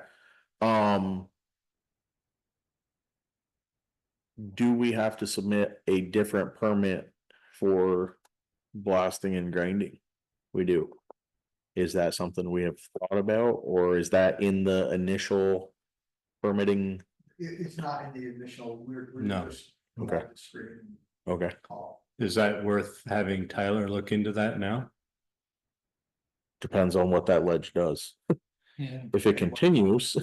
Do we have to submit a different permit for blasting and grinding? We do. Is that something we have thought about, or is that in the initial permitting? It's not in the initial, we're No. just. Okay. Screen Okay, call. Is that worth having Tyler look into that now? depends on what that ledge does. Yeah. If it continues,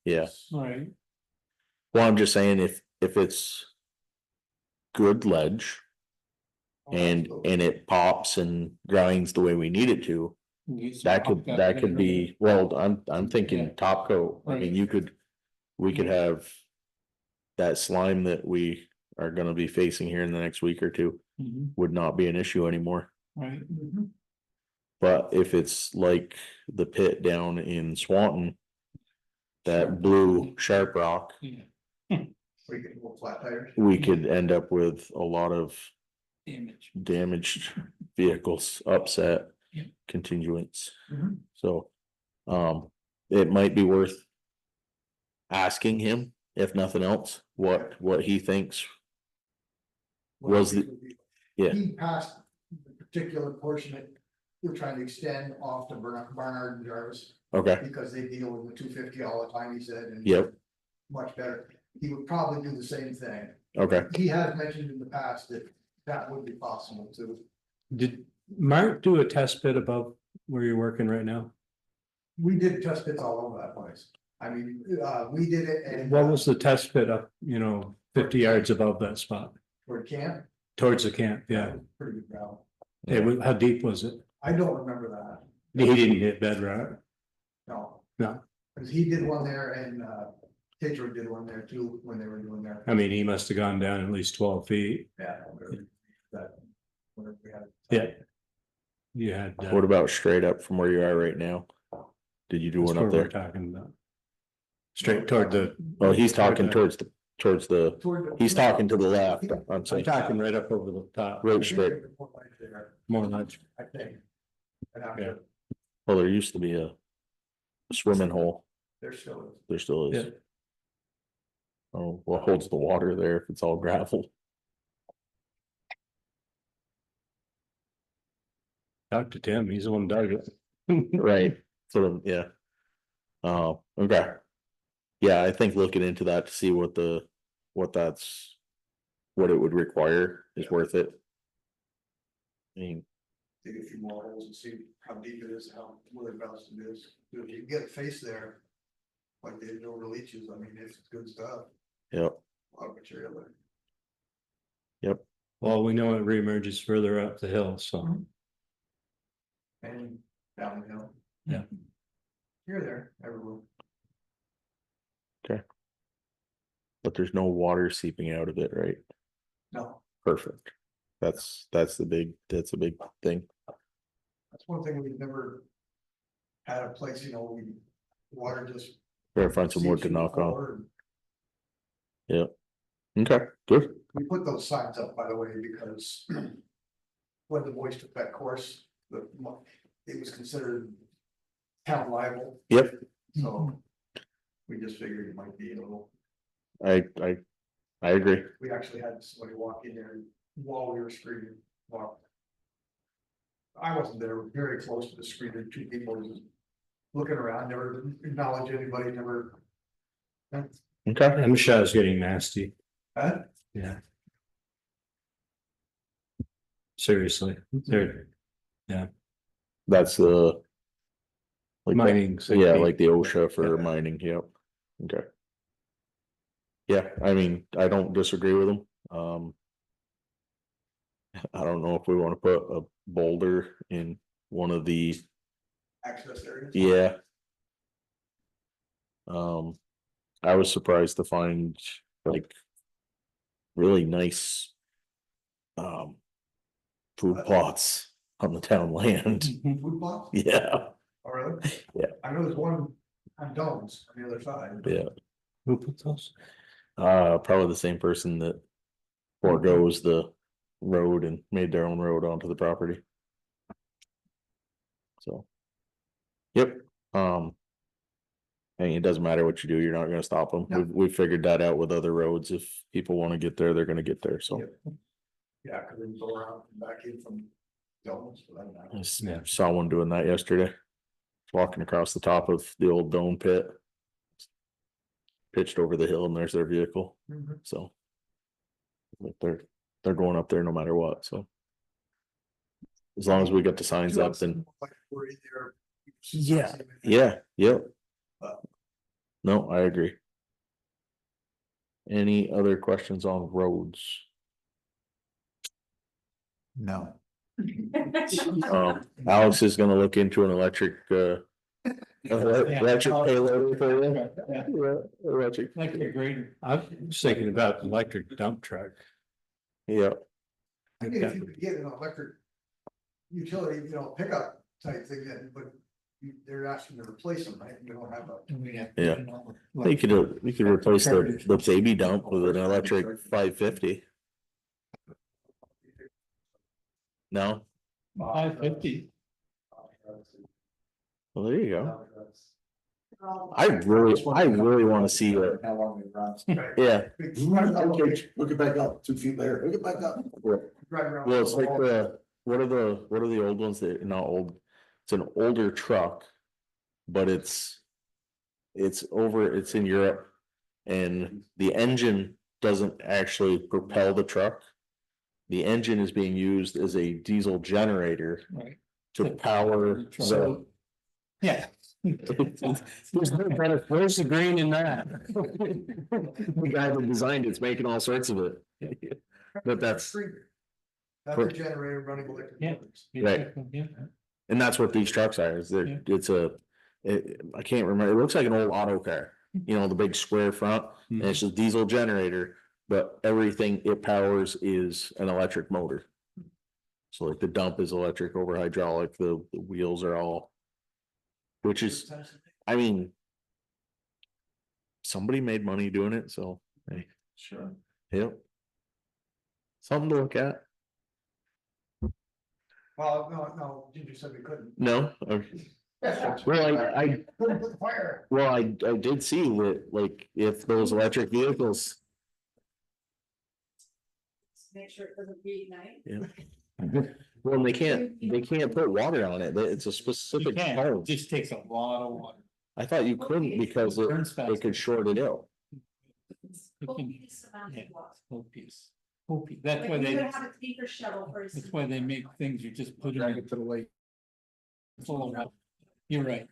yeah. Right. Well, I'm just saying if it's good ledge and it pops and grinds the way we need it to, that could be, well, I'm thinking Yeah. top coat. I mean, Right. we could have that slime that we are gonna be facing here in the next week or two Mhm. would not be an issue anymore. Right. But if it's like the pit down in Swanton, that blue sharp rock, Yeah, We get little flat tires. we could end up with a lot of damage. damaged vehicles, upset, Yeah. continuance. Mhm. So, it might be worth asking him, if nothing else, what he thinks. Was the, yeah, He passed the particular portion that we're trying to extend off to Barnard and Jarvis, okay, because they deal with the 250 all the time, he said, and. Yep. Much better. He would probably do the same thing. okay. He has mentioned in the past that that would be possible too. Did Mark do a test pit above where you're working right now? We did test pits all over that place. I mean, we did it and. What was the test pit up, 50 yards above that spot, For camp? towards the camp? Yeah. Pretty good gravel. How deep was it? I don't remember that, He didn't hit bedrock. no. No. Because he did one there and, Tidrow did one there too, when they were doing their. I mean, he must have gone down at least 12 feet. Yeah. That. Whatever we had. Yeah. You had. What about straight up from where you are right now? Did you do That's one what up we're there? talking about. Straight toward the. Oh, he's talking toward towards the, he's talking to the left, I'm I'm saying, talking right up over the top. right straight. More much. I think. And Yeah. after, Well, there used to be a swimming hole, there still is. there still is. Yeah. Oh, what holds the water there if it's all gravel? Talk to Tim, he's the one dug it. Right, so, yeah. Oh, okay. Yeah, I think looking into that to see what it would require is worth it. I mean, Dig a few more holes and see how deep it is, how whereabouts it is. If you get a face there. Like they do over leeches, I mean, it's good stuff, yep, a lot of material there. yep, Well, we know it reemerges further up the hill, so. And downhill. Yeah. Here, there, everywhere. but there's no water seeping out of it, right? No, Perfect. That's a big thing. that's one thing we've never. Had a place, water just. Better find some wood seeps to through the knock on. floor. Okay, good. We put those signs up, by the way, because. When the boys took that course, it was considered. Town liable, Yep, so. We just figured it might be a little, I agree. we actually had somebody walk in there while we were screening, walk. I wasn't there, very close to the screen, there were two people just. Looking around, never acknowledge anybody, never. Okay, Michelle's getting nasty, Huh? yeah. Seriously, they're that's the. Like, mining. yeah, like the OSHA for mining, yep, okay. Yeah, I mean, I don't disagree with them, I don't know if we wanna put a boulder in one of the, Access areas. yeah. I was surprised to find like. Really nice. Food plots on the town land, Food plots, yeah, oh really? Yeah. I know there's one on Domes on the other side. yeah, Who put those? probably the same person that. Forgoes the road and made their own road onto the property. So. Yep, I mean, it doesn't matter what you do, you're not gonna stop them, No. we figured that out with other roads, if people wanna get there, they're gonna get there, so. Yep. Yeah, cause they go around and back in from Domes, but I don't know. I saw one doing that yesterday. Walking across the top of the old Dome pit. Pitched over the hill and there's their vehicle, Mhm. so. Like they're going up there no matter what, so. As long as we got the signs up, then, Like, we're in there. yeah, yep. But- No, I agree. Any other questions on roads? No. Alex is gonna look into an electric, electric payload for you. Yeah, electric, Like a grader. I was thinking about electric dump truck. yeah, I mean, if you could get an electric. Utility, pickup type thing that, but they're asking to replace them, right? You don't have a. Yeah. You could replace the baby dump with an electric 550. No, 550. well, there you go. I really want to see it. How long it runs. Yeah, Look it back up, 2 feet later, look it back up. well, it's like what are the old ones that, not old, it's an older truck. But it's in Europe. And the engine doesn't actually propel the truck. The engine is being used as a diesel generator Right. to power the. Yeah. There's no benefit. Where's the green in that? The guy that designed it's making all sorts of it. But that's, That's a generator running electric. Yeah. motors. Right. Yeah. and that's what these trucks are, is Yeah. I can't remember, it looks like an old auto car, you know, the big square front, and Mm-hmm. it's just diesel generator, but everything it powers is an electric motor. So like the dump is electric over hydraulic, the wheels are all, which is, I mean, somebody made money doing it, so, hey, Sure. yep. Something to look at. Well, no, Ginger said we couldn't. No, okay. Well, I Couldn't put the fire. Well, I did see that, like, if those electric vehicles, Make sure it doesn't reignite. yeah. Well, they can't put water on it, it's a You specific can, code. it just takes a lot of water. I thought you couldn't because Burns it fast. could short it out. You can- Copious amount Yeah. of water. Copious. Copious. That's Like why you they, could have a tanker shuttle for. that's why they make things, you just put Drag it it to the lake. full of water. You're right.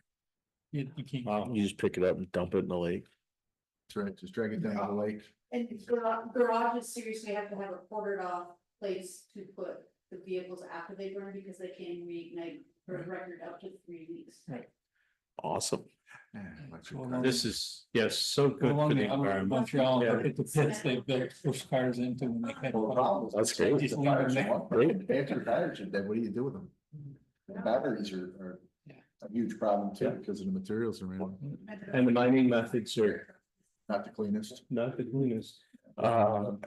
You can't. You just pick it up and dump it in the lake. That's right, just drag it down to the lake. And garages seriously have to have a quartered off place to put the vehicles after they burn, because they can reignite for a record up to 3 weeks. Awesome. Yeah, electric Well, car. This is, yes, so good for Along the the other environment. Montreal, look at the pits they built, push cars into when they cut. That's great. Just leave them there. Great. After tires are dead, what do you do with them? The batteries are Yeah. a huge problem too, because of the materials are in, And the mining methods are not the cleanest. not the cleanest.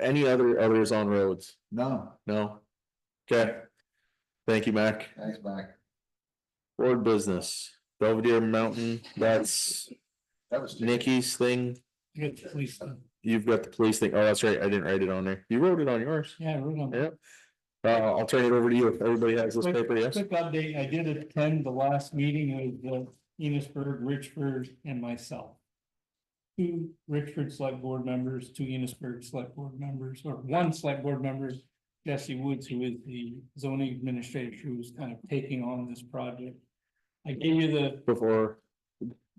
Any others on roads? No, No? Okay. Thank you, Mac. thanks, Mac. Board business, Belvedere Mountain, that's That was. Nikki's thing. You got the police stuff. You've got the police thing. Oh, that's right. I didn't write it on there. You wrote it on yours. Yeah, I wrote on. Yep. I'll turn it over to you if everybody has this paper, yes? Quick update, I did attend the last meeting with Enosburg, Richford, and myself. 2 Richford Select Board members, 2 Enosburg Select Board members, or 1 Select Board member, Jesse Woods, who is the zoning administrator, who's kind of taking on this project. I gave you the Before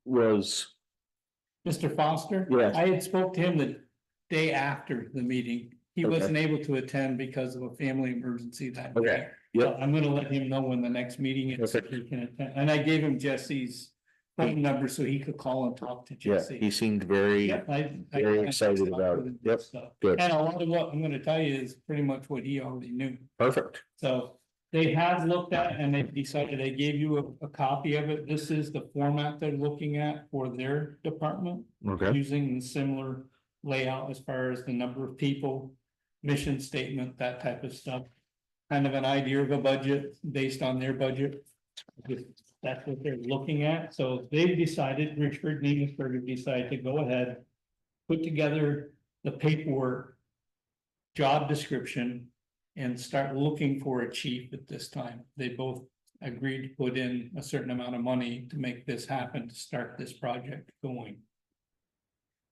was, Mr. Foster. Yes. I had spoke to him the day after the meeting. He Okay. wasn't able to attend because of a family emergency that day. Okay, yep. I'm gonna let him know when the next meeting is, if he can attend, and I gave him Jesse's phone number so he could call and talk to Yeah, Jesse. he seemed very, Yeah, very excited about it. Yep, Stuff. good. And a lot of what I'm gonna tell you is pretty much what he already knew. Perfect. So they have looked at and they decided, they gave you a copy of it. This is the format they're looking at for their department. Okay, Using the similar layout as far as the number of people, mission statement, that type of stuff. Kind of an idea of a budget based on their budget. That's what they're looking at, so they've decided, Richford and Enosburg have decided to go ahead. Put together the paperwork. Job description. And start looking for a chief at this time. They both agreed to put in a certain amount of money to make this happen, to start this project going.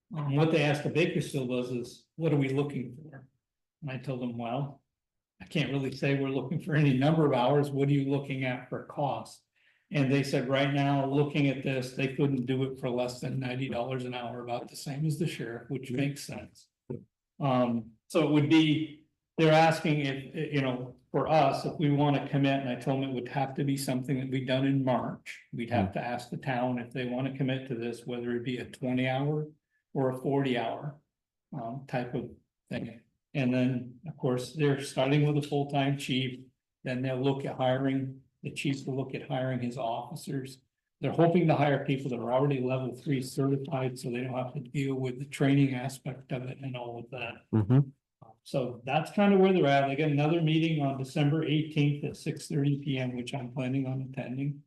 What they asked the Bakersfield was is, what are we looking for? And I told them, well, I can't really say we're looking for any number of hours, what are you looking at for cost? And they said, right now, looking at this, they couldn't do it for less than $90 an hour, about the same as the sheriff, which makes sense. So it would be, they're asking if, you know, for us, if we want to commit, and I told them it would have to be something that be done in March. We'd have to ask the town if they want to commit to this, whether it be a 20-hour or a 40-hour type of thing. And then, of course, they're starting with a full-time chief, then they'll look at hiring the chief to look at hiring his officers. They're hoping to hire people that are already level 3 certified, so they don't have to deal with the training aspect of it and all of that. Mhm. So that's kind of where they're at. They got another meeting on December 18th at 6:30 PM, which I'm planning on attending.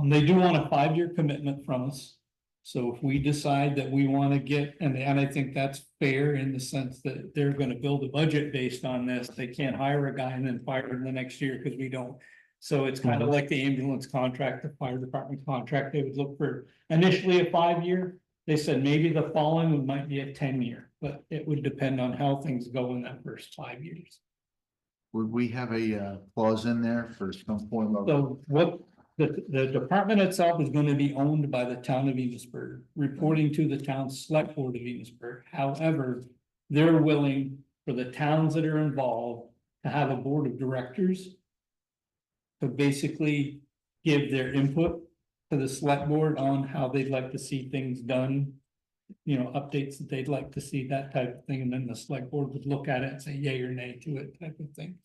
They do want a 5-year commitment from us. So if we decide that we want to get, and I think that's fair in the sense that they're going to build a budget based on this. They can't hire a guy and then fire him the next year because we don't. So it's kind of like the ambulance contract, the fire department contract. They would look for initially a 5-year. They said maybe the following one might be a 10-year, but it would depend on how things go in that first 5 years. Would we have a clause in there for some form of? So what the department itself is gonna be owned by the town of Enosburg, reporting to the town select board of Enosburg. However, they're willing for the towns that are involved to have a board of directors to basically give their input to the select board on how they'd like to see things done. You know, updates that they'd like to see, that type of thing, and then the select board would look at it and say yay or nay to it, type of thing.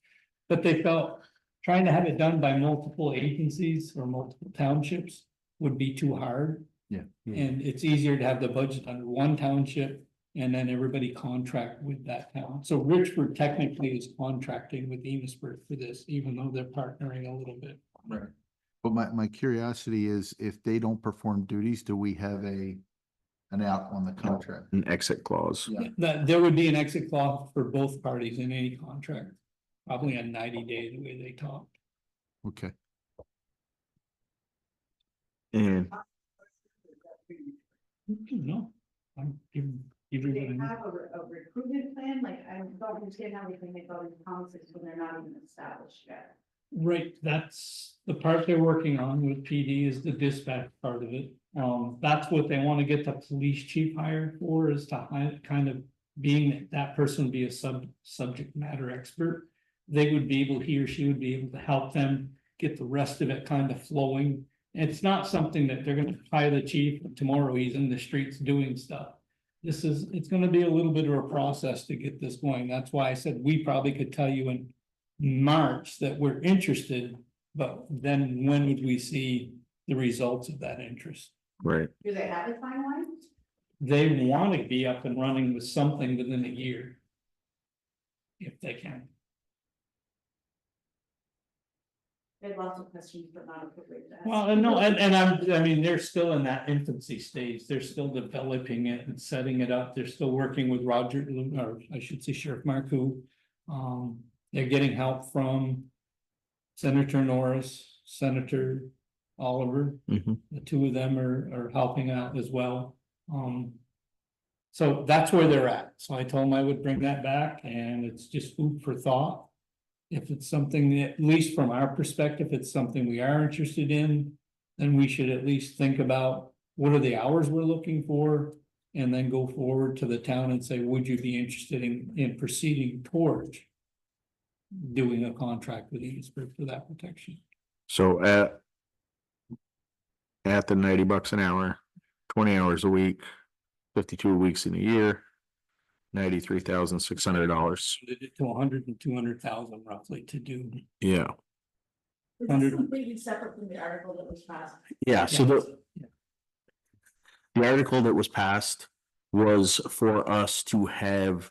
But they felt trying to have it done by multiple agencies or multiple townships would be too hard. Yeah. And it's easier to have the budget under one township and then everybody contract with that town. So Richford technically is contracting with Enosburg for this, even though they're partnering a little bit. Right. But my curiosity is if they don't perform duties, do we have an out on the contract? An exit clause. Yeah. That there would be an exit clause for both parties in any contract, probably a 90-day the way they talk. Okay. And No, I'm giving Do you they what I have a recruitment plan? Like, I don't understand how they can make all these promises when they're not even established yet. Right, that's the part they're working on with PD is the dispatch part of it. That's what they want to get the police chief hired for, is to kind of being that person be a subject matter expert. They would be able, he or she would be able to help them get the rest of it kind of flowing. It's not something that they're gonna hire the chief tomorrow, he's in the streets doing stuff. It's gonna be a little bit of a process to get this going. That's why I said we probably could tell you in March that we're interested, but then when would we see the results of that interest? right, Do they have a timeline? They want to be up and running with something within a year. If they can. They have lots of questions, but not appropriate to ask. Well, and no, and I mean, they're still in that infancy stage. They're still developing it and setting it up. They're still working with Roger, or I should say Sheriff Marcoux. They're getting help from Senator Norris, Senator Oliver. Mhm. The two of them are helping out as well. So that's where they're at. So I told them I would bring that back, and it's just food for thought. If it's something that, at least from our perspective, it's something we are interested in, then we should at least think about what are the hours we're looking for, and then go forward to the town and say, would you be interested in proceeding towards doing a contract with Enosburg for that protection? so at the $90 an hour, 20 hours a week, 52 weeks in a year, $93,600. Did it to 100 and 200,000 roughly to do. Yeah, This is 100. completely separate from the article that was passed. yeah, so the article that was passed was for us to have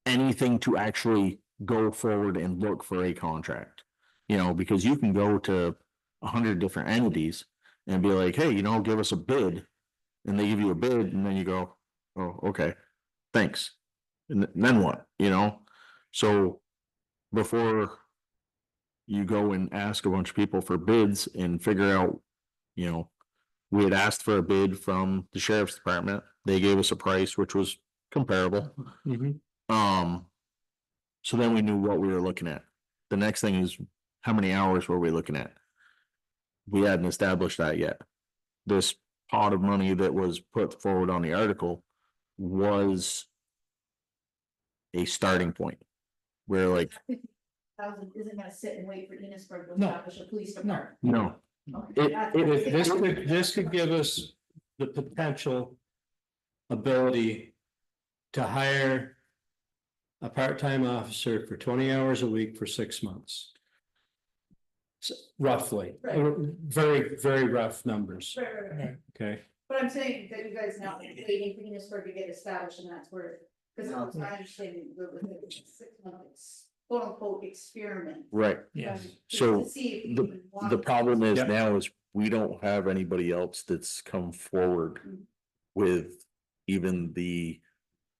anything to actually go forward and look for a contract. You know, because you can go to 100 different entities and be like, hey, give us a bid. And they give you a bid and then you go, oh, okay, thanks. And then what, So before you go and ask a bunch of people for bids and figure out, we had asked for a bid from the sheriff's department. They gave us a price, which was comparable. So then we knew what we were looking at. The next thing is, how many hours were we looking at? We hadn't established that yet. This pot of money that was put forward on the article was a starting point. Where like, 50,000 isn't gonna sit and wait for Enosburg to No. establish a police department. no, Okay, that's- This could give us the potential ability to hire a part-time officer for 20 hours a week for 6 months. Roughly, Right. very, very rough numbers, Right. okay? But I'm saying that you guys now waiting for Munisburg to get established and that's where, because it was my understanding, the 6 month quote unquote experiment. Right. Yes. So To see if you the, even want. the problem is Yep. now is we don't have anybody else that's come forward with even the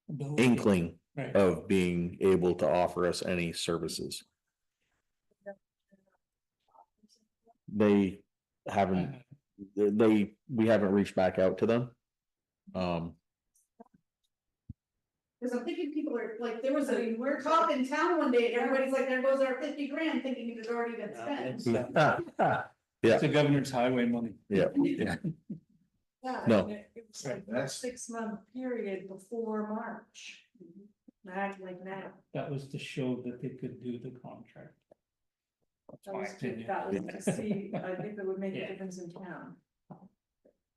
Ability. inkling Right. of being able to offer us any services. They haven't, we haven't reached back out to them. Because I'm thinking people are like, there was we're talking town one day and everybody's like, there goes our 50 grand thinking it had already been spent. Yeah. It's the governor's highway money. Yeah. Yeah. No. It was like a That's- 6 month period before March. Not like that. That was to show that they could do the contract. That's That my was to, opinion. that was to see, if it would make Yeah. a difference in town.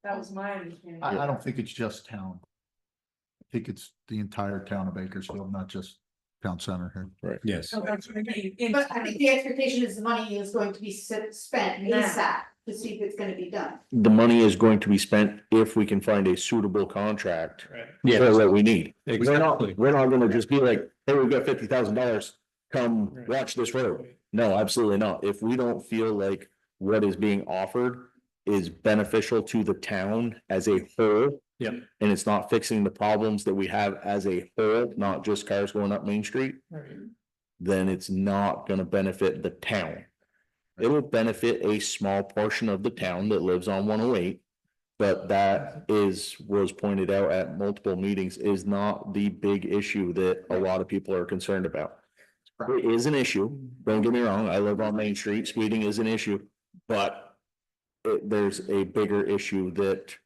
That was my understanding. I don't think it's just town. I think it's the entire town of Bakersfield, not just town center here. Yes. So that's what I mean. in But I town. think the expectation is the money is going to be spent Now. ASAP to see if it's gonna be done. The money is going to be spent if we can find a suitable contract Right. for what we need. Exactly. We're not gonna just be like, hey, we've got $50,000, come Right. watch this road. No, absolutely not. If we don't feel like what is being offered is beneficial to the town as a whole. Yep. And it's not fixing the problems that we have as a whole, not just cars going up Main Street, Right. then it's not gonna benefit the town. It'll benefit a small portion of the town that lives on 108. But that was pointed out at multiple meetings, is not the big issue that a lot of people are concerned about. It is an issue, don't get me wrong, I live on Main Street, speeding is an issue, but there's a bigger issue that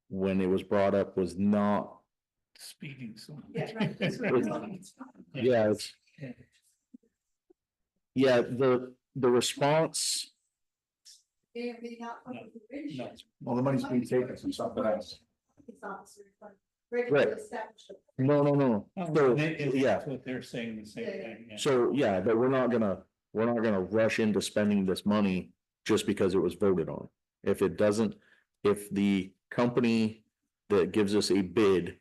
when it was brought up was not, Speeding. So. Yeah, right. That's what I'm saying. yeah, it's. Yeah, the response, May or may not come to fruition. No. Well, the money's being taken from something else. It's officer fund. Regularly Right. established. no. So, yeah, That's what they're saying, the same thing. Yeah. so, yeah, but we're not gonna rush into spending this money just because it was voted on. If it doesn't, if the company that gives us a bid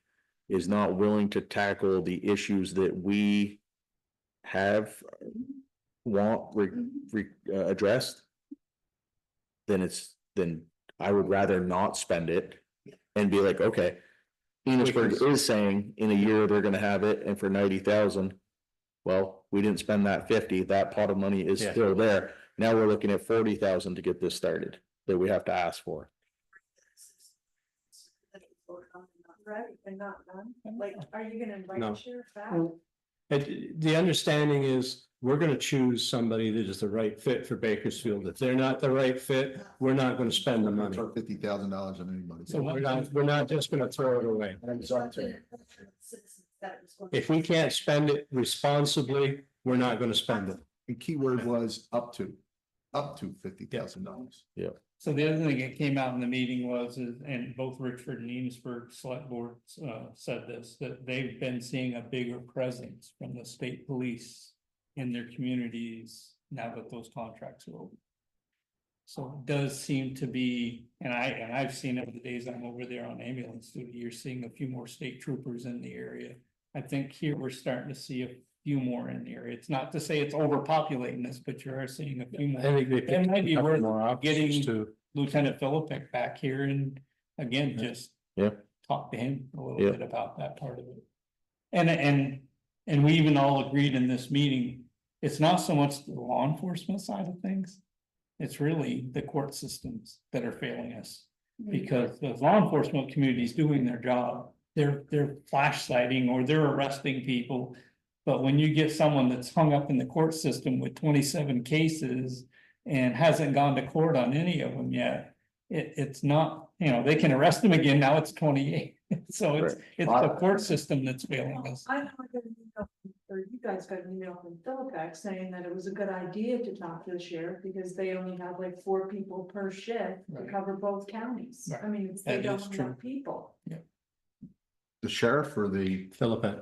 is not willing to tackle the issues that we have addressed, then I would rather not spend it and be like, okay, Enosburg is saying in a year they're gonna have it, and for 90,000. Well, we didn't spend that 50, that pot of money is Yeah. still there. Now we're looking at 40,000 to get this started, that we have to ask for. Right, and not done. Like, are you gonna invite No. the sheriff back? The understanding is we're gonna choose somebody that is the right fit for Bakersfield. If they're not the right fit, we're not gonna spend the money. Throw $50,000 on anybody. So we're not just gonna throw it away. If we can't spend it responsibly, we're not gonna spend it. The key word was up to $50,000. So the other thing that came out in the meeting was, and both Richford and Enosburg Select Board said this, that they've been seeing a bigger presence from the state police in their communities now that those contracts are over. So it does seem to be, and I've seen it the days I'm over there on ambulance duty, you're seeing a few more state troopers in the area. I think here we're starting to see a few more in the area. It's not to say it's overpopulating this, but you are seeing a few I more. think they It picked might be up worth more officers getting too. Lieutenant Philippik back here and again, just. Yeah. Talk to him a little Yeah. bit about that part of it. And we even all agreed in this meeting, it's not so much the law enforcement side of things. It's really the court systems that are failing us. Because the law enforcement community is doing their job, they're flash citing or they're arresting people. But when you get someone that's hung up in the court system with 27 cases and hasn't gone to court on any of them yet, it's not, they can arrest them again, now it's 28. So it's the court system that's failing us. I know I got an email, or you guys got an email from Philippek saying that it was a good idea to talk to the sheriff because they only have like 4 people per shift to Right. cover both counties. Right. I mean, they That don't is have true. enough people. The sheriff or the, Philippine.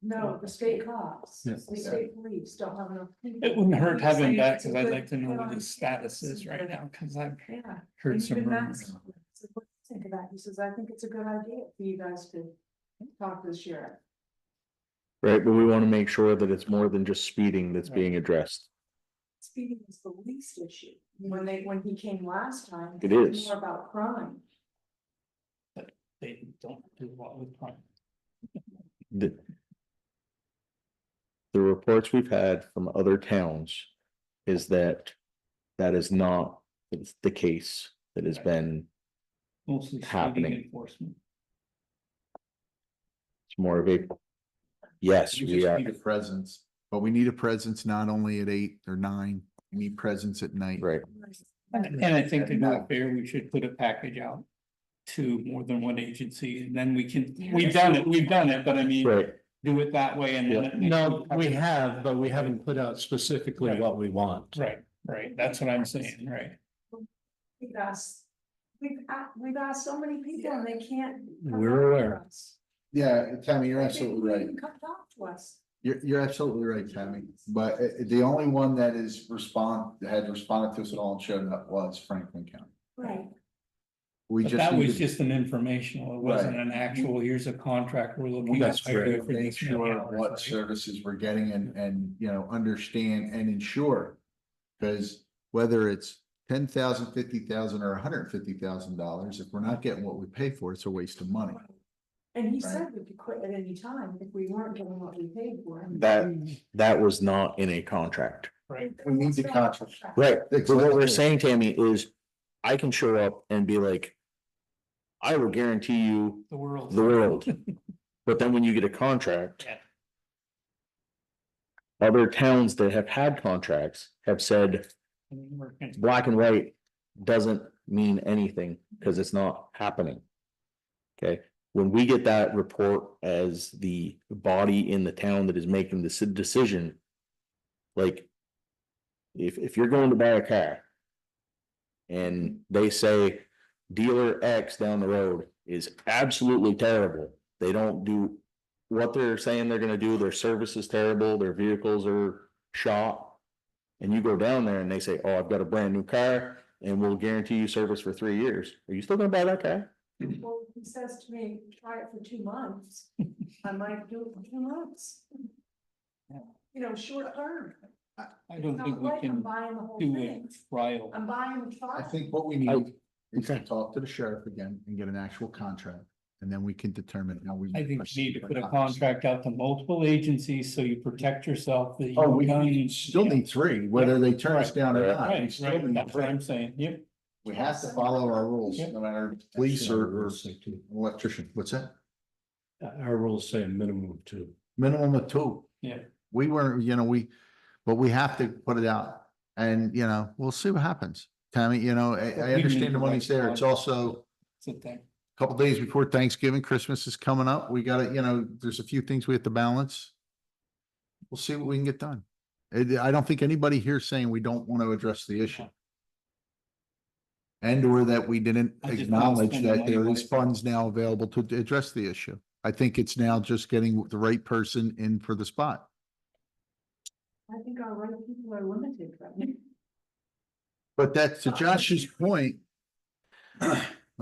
No, the state cops, Yeah. the state police don't have enough. people. It wouldn't hurt having Saying back, it's a cause I'd good like to know what idea. his status is right now, cause I've Yeah. heard And some even rumors. Matt's said, "What do you think of that?" He says, I think it's a good idea for you guys to talk to the sheriff. Right, but we want to make sure that it's more than just speeding that's being addressed. Speeding is the least issue. When he came last time. It was is. More about crime. They don't do a lot with crime. The reports we've had from other towns is that is not the case that has been, Mostly speeding Happening. enforcement. it's more of a, yes, We we just are, need a presence, but we need a presence not only at 8 or 9, we need presence at night. right, And I think to do it fair, we should put a package out to more than one agency, and then we can, we've done it, but I mean, right. do it that way and then. No, we have, but we haven't put out specifically Right. what we want. Right, that's what I'm saying, right? We've asked, we've asked so many people and they can't. come We're talk to aware. us. Yeah, Tammy, you're They absolutely can't right. even Come talk to us. You're absolutely right, Tammy. But the only one that had responded to us at all and showed up was Franklin County. Right. We But just that was needed just an informational, it wasn't Right. an actual, here's a contract we're looking That's at. hire correct. you for make this many sure hours, what right? services we're getting and, you know, understand and ensure. Because whether it's 10,000, 50,000 or $150,000, if we're not getting what we pay for, it's a waste of money. And he Right. said we could quit at any time if we weren't getting what we paid for. That was not in a contract. Right, We need the contract. Right, but what we're saying, Tammy, is I can show up and be like, I will guarantee you the world. the world. But then when you get a contract. Yeah. Other towns that have had contracts have said black and white doesn't mean anything because it's not happening. Okay, when we get that report as the body in the town that is making the decision. Like. If you're going to buy a car. And they say dealer X down the road is absolutely terrible. They don't do what they're saying they're gonna do. Their service is terrible, their vehicles are shot. And you go down there and they say, oh, I've got a brand new car and we'll guarantee you service for 3 years. Are you still gonna buy that car? Well, he says to me, try it for 2 months. I might do it for 2 months. Yeah. You know, short term. I don't think Not we like I'm can buying the whole do a thing. trial. I'm buying the I trial. think what we need is to talk to the sheriff again and get an actual contract. And then we can determine how we. I think you need to put a contract out to multiple agencies, so you protect yourself. That Oh, we you still need 3, whether they turn us down or not. We Right, still right, need that's what 3. I'm saying, yep. We have to follow our rules, Yep. no matter police or electrician. What's that? Our rules say a minimum of 2. Minimum of 2. Yeah. We weren't, you know, but we have to put it out and, you know, we'll see what happens. Tammy, you know, I understand the money's there. It's also It's a thing. a couple days before Thanksgiving, Christmas is coming up. We gotta, you know, there's a few things we have to balance. We'll see what we can get done. I don't think anybody here is saying we don't want to address the issue. And or that we didn't I just don't acknowledge spend the that money there is wisely. funds now available to address the issue. I think it's now just getting the right person in for the spot. I think our right people are limited right now. But that's to Josh's point.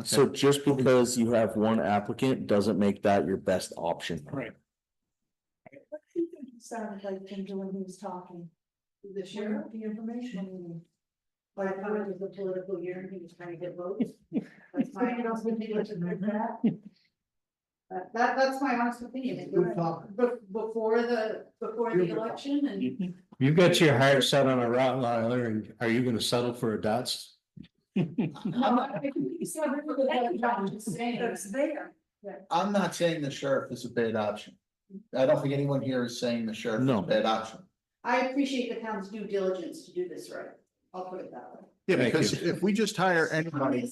So just because you have one applicant doesn't make that your best option. Right. What do you think he sounded like Ginger when he was talking? The sheriff, The informational meeting. but I thought it was a political year and he was trying to get votes. That's my Somebody else would do it to make that. That's my honest opinion. Good talk. Before the election and. You got your heart set on a Rottweiler and are you gonna settle for a Dotson? That's there. I'm not saying the sheriff is a bad option. I don't think anyone here is saying the sheriff is No. a bad option. I appreciate the town's due diligence to do this right. I'll put it that way. Yeah, Thank because you. if we just hire anybody,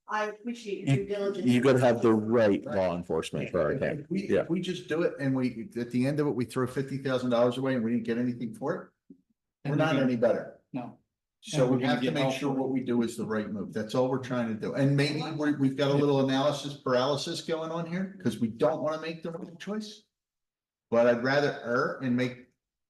I appreciate your due diligence. You gotta have the right law enforcement for our town. Yeah. if we just do it and we, at the end of it, we throw $50,000 away and we didn't get anything for it. We're not any better. No, So we're we gonna have to get make help sure with it. what we do is the right move. That's all we're trying to do. And maybe we've got a little analysis paralysis going on here, because we don't want to make the wrong choice. But I'd rather err and make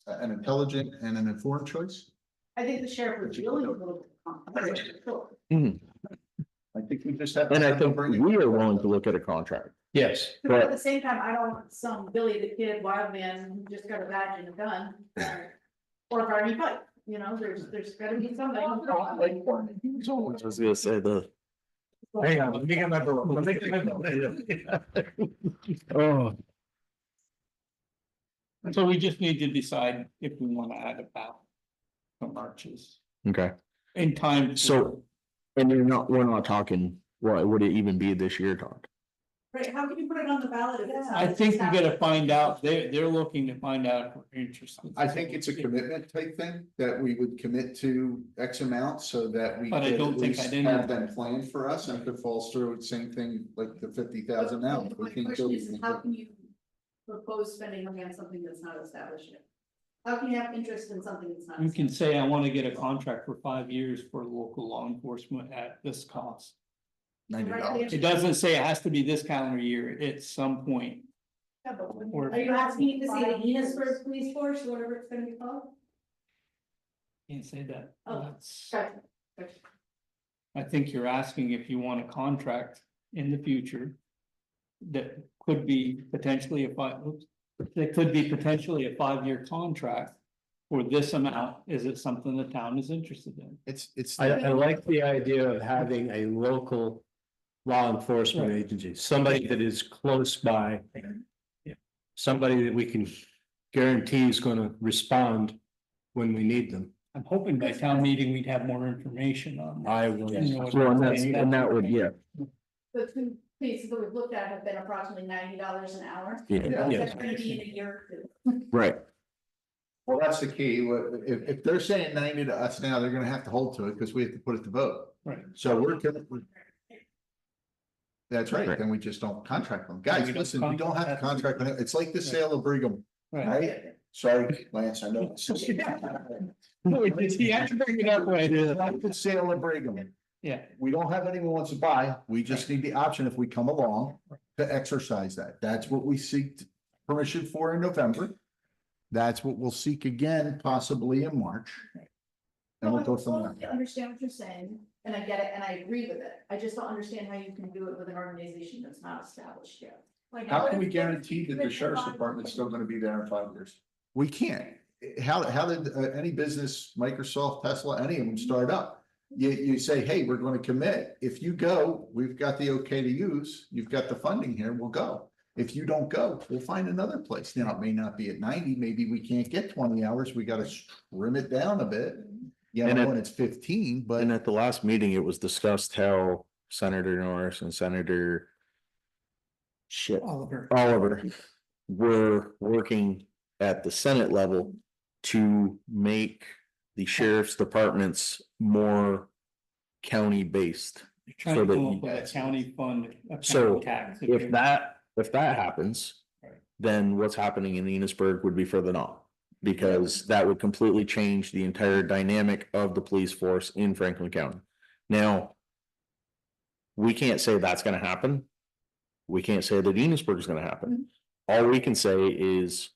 an intelligent and an informed choice. I think the sheriff was really a little bit complicated, sure. I think we just have. to And I have them think bring it. we are willing to look at a contract. Yes, But at the same time, I don't want some Billy the Kid wild man who just got a badge and a gun. Or a army fight, you know, there's gotta be somebody. I was gonna say the. Hang on, let me get my bill. Oh, So we just need to decide if we wanna add a ballot. For marches okay, in time. so, and we're not talking, what would it even be this year, Todd? Right, how can you put it on the ballot if it's not? I think we gotta find out, they're looking to find out if we're interested. I think it's a commitment type thing that we would commit to X amount so that we But I could don't at think least I didn't- have them planned for us, and if it falls through, it's same thing like the 50,000 now. But We my can't question do is, it. how can you propose spending money on something that's not established yet? How can you have interest in something that's not? You can established? say, I wanna get a contract for 5 years for local law enforcement at this cost. $90. It doesn't say it has to be this calendar year, it's some point. Yeah, but when- Or- Are you asking me to see the Enosburg Police Force, or whatever it's gonna be called? Can't say that. Oh. That's- Gotcha, gotcha. I think you're asking if you want a contract in the future. That could be potentially that could be potentially a 5-year contract. For this amount, is it something the town is interested in? It's. I like the idea of having a local law enforcement Right. agency, somebody that is close by. Somebody that we can guarantee is gonna respond when we need them. I'm hoping by town meeting, we'd have more information on. that. I will. You know what Well, I'm and saying? that would, yeah, The two places that we've looked at have been approximately $90 an hour. yeah, That's gonna be in a year or two. right, Well, that's the key. If they're saying 90 to us now, they're gonna have to hold to it because we have to put it to vote. Right. So that's right. Right. Then we just don't contract them. Guys, We don't listen, we don't have to contract them. It's like the sale of Brigham, Right. right? Sorry, Lance, I know. He had to bring it up right It's like the sale of Brigham. Yeah, We don't have anyone who wants to buy. We just need the option if we come along to exercise that. That's what we seek permission for in November. That's what we'll seek again possibly in March. And we'll go from there. I understand what you're saying, and I get it, and I agree with it. I just don't understand how you can do it with an organization that's not established yet. Like, How can what we if- guarantee that the sheriff's department's still gonna be there in 5 years? We can't. How did any business, Microsoft, Tesla, any of them start up? You say, hey, we're gonna commit. If you go, we've got the okay to use, you've got the funding here, we'll go. If you don't go, we'll find another place. Now, it may not be at 90, maybe we can't get 20 hours, we gotta trim it down a bit. You And know, it- when it's 15, but and at the last meeting, it was discussed how Senator Norris and Senator. Oliver. Oliver were working at the Senate level to make the sheriff's departments more county-based. Trying So to that come you- up with a county fund, a So, county tax. If that happens, Right. then what's happening in Enosburg would be further on. Because that would completely change the entire dynamic of the police force in Franklin County. Now. We can't say that's gonna happen. We can't say that Enosburg is gonna happen. All we can say is.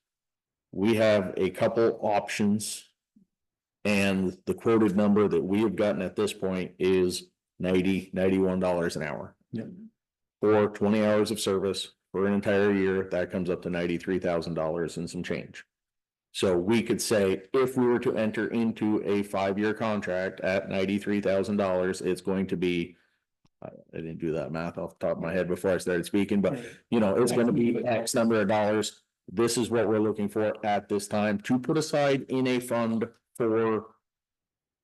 We have a couple options. And the quoted number that we have gotten at this point is $91 an hour. Yep. For 20 hours of service for an entire year, that comes up to $93,000 and some change. So we could say if we were to enter into a 5-year contract at $93,000, it's going to be. I didn't do that math off the top of my head before I started speaking, but you know, it's gonna be X number of dollars. This is what we're looking for at this time to put aside in a fund for.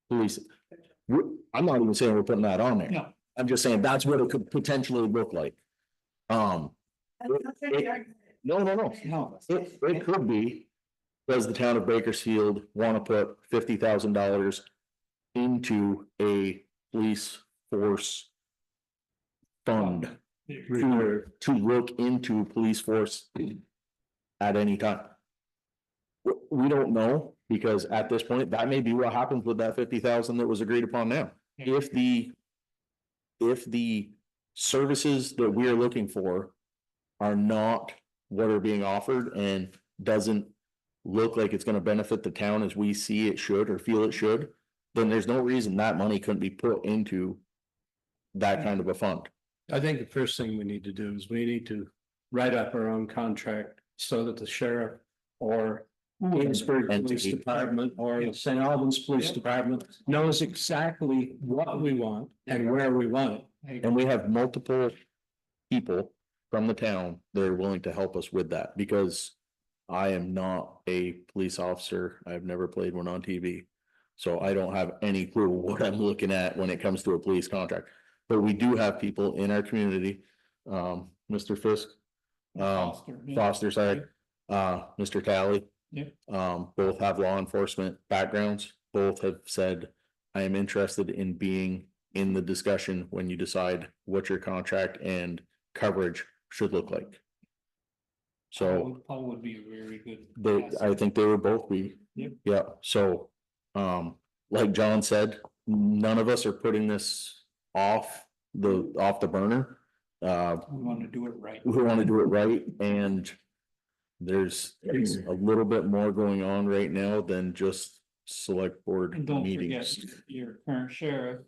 Police. I'm not even saying we're putting that on there. No, I'm just saying that's what it could potentially look like. No. no. It could be. Does the town of Bakersfield want to put $50,000 into a police force fund to look into police force at any time? We don't know, because at this point, that may be what happens with that 50,000 that was agreed upon now. If the services that we are looking for are not what are being offered and doesn't look like it's gonna benefit the town as we see it should or feel it should, then there's no reason that money couldn't be put into that kind of a fund. I think the first thing we need to do is we need to write up our own contract so that the sheriff or Amesbury Police Entity. Department or the St. Albans Police Department knows exactly what we want and where we want it. And we have multiple people from the town that are willing to help us with that, because I am not a police officer. I've never played one on TV. So I don't have any clue what I'm looking at when it comes to a police contract. But we do have people in our community, Mr. Fisk, Foster, yeah. Foster side, Mr. Talley. Yep. Both have law enforcement backgrounds. Both have said, I am interested in being in the discussion when you decide what your contract and coverage should look like. So Paul would be a very good. they, I think they would both be. Yep. Yeah, so, like John said, none of us are putting this off the burner. We want to do it right. We want to do it right, and there's a little bit more going on right now than just select board And don't forget, meetings. your current sheriff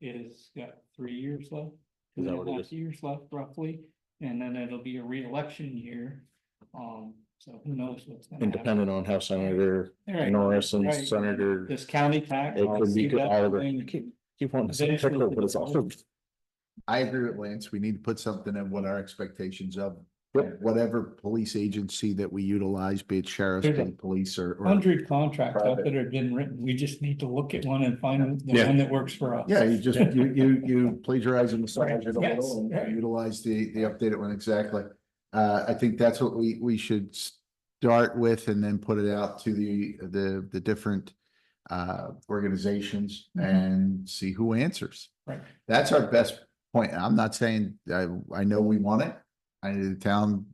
is got 3 years left. Is that 2.5 what it is? years left roughly, and then it'll be a re-election year. So who knows what's gonna And happen. depending on how Senator Right, Norris and right. Senator, This county tax. it could be see that all of thing. it. Keep wanting to say pickle, but it's also. I agree with Lance. We need to put something in what our expectations of. Yep. Whatever police agency that we utilize, be it sheriff's, be There's a it police or. 100 contracts out Private. that have been written. We just need to look at one and find the Yeah. one that works for us. Yeah, you just, you plagiarize and massage it a Yes, little right. and utilize the updated one exactly. I think that's what we should start with and then put it out to the different organizations and see who answers. Right. That's our best point. I'm not saying, I know we want it. The town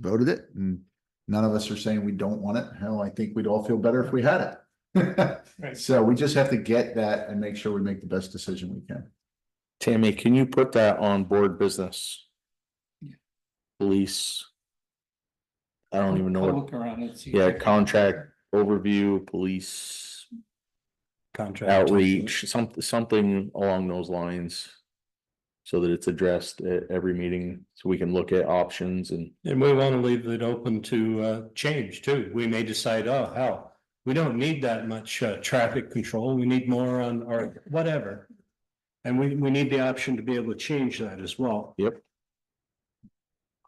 voted it and none of us are saying we don't want it. Hell, I think we'd all feel better if we had it. Right. So we just have to get that and make sure we make the best decision we can. Tammy, can you put that on board business? Yeah. Police. I don't even know I'll what, look around and see. yeah, contract overview, police Contract. outreach, something along those lines. So that it's addressed at every meeting, so we can look at options and. And we want to leave it open to change too. We may decide, oh, hell, we don't need that much traffic control. We need more on or whatever. And we need the option to be able to change that as well. Yep.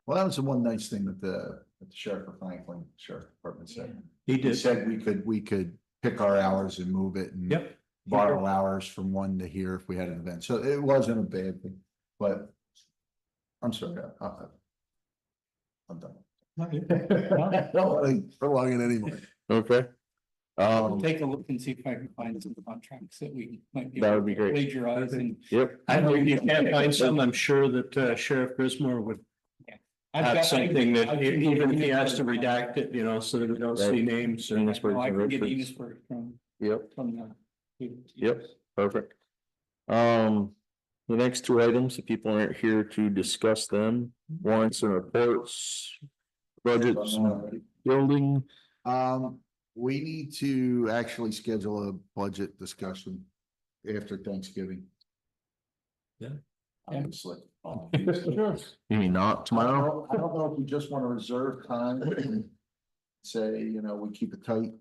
Well, that was the one nice thing that the Sheriff of Franklin Sheriff Department said. He He did. said we could pick our hours and move it and. Yep. Borrow hours from one to here if we had an event. So it wasn't a bad thing, but. I'm sorry, I'm done. I don't want to prolong it anymore. Okay. I'll take a look and see if I can find some contracts that we might be. That able would be to great. Plagiarize and. Yep. I know if you can't find some, I'm sure that Sheriff Grismore would I've have got- something that I- even if he has to redact it, you know, so that we don't see Right. names. Enosburg No, I and can get Richards. Enosburg from Yep, the. Yep. perfect. The next two items, if people aren't here to discuss them, warrants and reports. Budgets, building, We need to actually schedule a budget discussion after Thanksgiving. Yeah. Obviously. Sure. maybe not tomorrow. I don't know if we just want to reserve time. and Say, we keep it tight.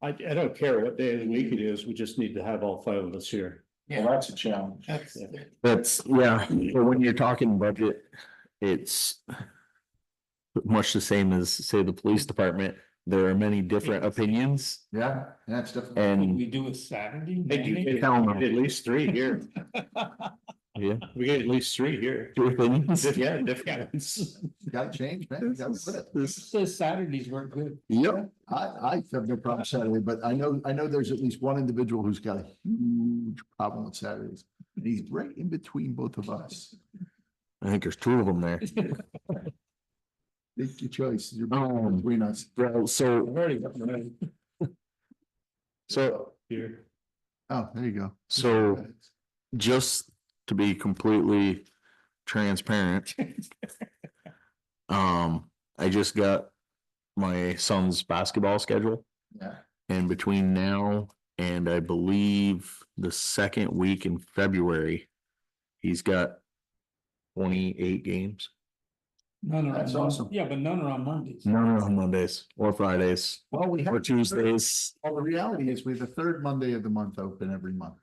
I don't care what day of the week it is, we just need to have all 5 of us here. Well, that's a challenge. That's, That's, yeah, but when you're talking budget, it's. Much the same as, say, the police department, there are many different opinions Yeah, that's different. what and, we do a Saturday. They do morning? get at least 3 here. yeah, We get at least 3 here. two opinions. Yeah, different ones. Gotta change, man. You gotta live it. This says Saturdays work good. Yep, I have no problem Saturday, but I know there's at least one individual who's got a huge problem with Saturdays. And he's right in between both of us. I think there's two of them there. Make your choice. You're Um, between us. Well, so, I've already got mine so, here. Oh, there you go. so just to be completely transparent. I just got my son's basketball schedule, Yeah. and between now and I believe the second week in February, he's got 28 games. None are That's on, awesome. yeah, but none are on Mondays. None on Mondays or Fridays Well, we or have. Tuesdays. Well, the reality is we have the third Monday of the month open every month.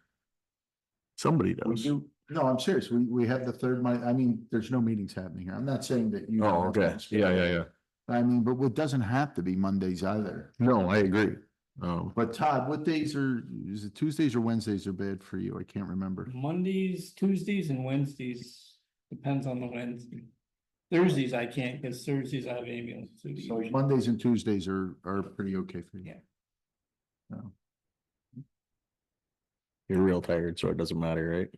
Somebody We does. do, no, I'm serious. We have the third Monday. I mean, there's no meetings happening here. I'm not saying that you. Oh, okay. Yeah. I mean, but it doesn't have to be Mondays either. No, I agree. But Todd, what days is it Tuesdays or Wednesdays are bad for you? I can't remember. Mondays, Tuesdays and Wednesdays, depends on the Wednesday. Thursdays I can't, because Thursdays I have ambulance. duty So usually. Mondays and Tuesdays are pretty okay for you. Yeah. No. You're real tired, so it doesn't matter, right?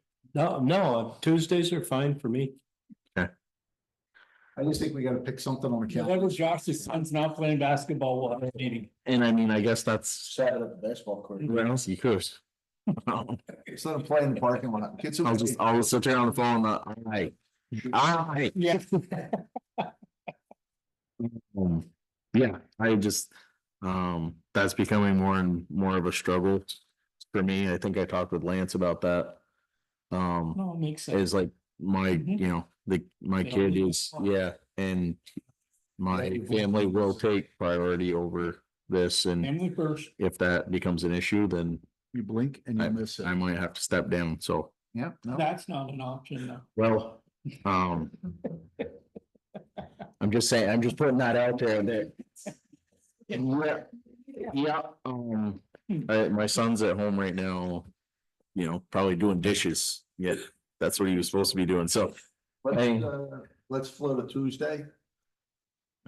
No, Tuesdays are fine for me. I just think we gotta pick something on the Whenever calendar. Josh's son's not playing basketball, we'll have a meeting. And I mean, I guess that's Set it at the basketball court. where else you could. Instead of playing in the parking lot. Get some. I'll sit there on the phone. Aye. Yeah. Yeah, I just, that's becoming more and more of a struggle for me. I think I talked with Lance about that. No, it makes sense. Is like my, Mhm. you know, my They don't kid need is, to- yeah, and my family will take priority over this, and Family first. if that becomes an issue, then You blink and you miss it. I might have to step down, so. Yeah, no. That's not an option though. Well, I'm just saying, I'm just putting that out there that. Yeah, my son's at home right now, you know, probably doing dishes, yeah, that's what he was supposed to be doing, so. Hey. Let's float a Tuesday.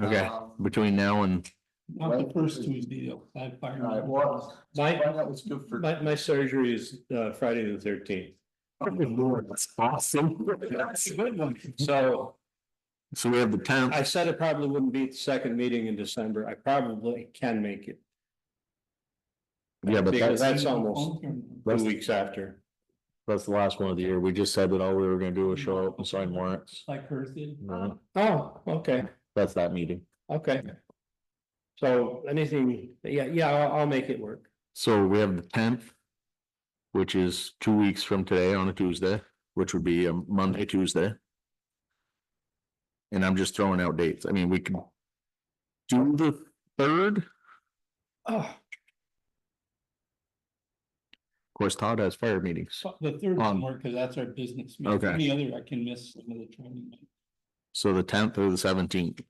Okay, between now and, Not the first Tuesday though. I All right, fire. well, My- find out what's good for. My surgery is Friday the 13th. that's awesome. That's a good one. So So we have the 10th. I said it probably wouldn't be the second meeting in December. I probably can make it. Yeah, but Because that's, that's almost 2 weeks after. that's the last one of the year, we just said that all we were gonna do was show up and sign warrants. Like hers did. No, Oh, okay, that's that meeting. okay. So anything, yeah, I'll make it work. So we have the 10th, which is 2 weeks from today on a Tuesday, which would be a Monday, Tuesday. And I'm just throwing out dates. I mean, we can do the 3rd. Oh, Of course, Todd has fire meetings. So the third On- one work, because that's our business. meeting. Okay. Any other, I can miss some of the training. So the 10th or the 17th.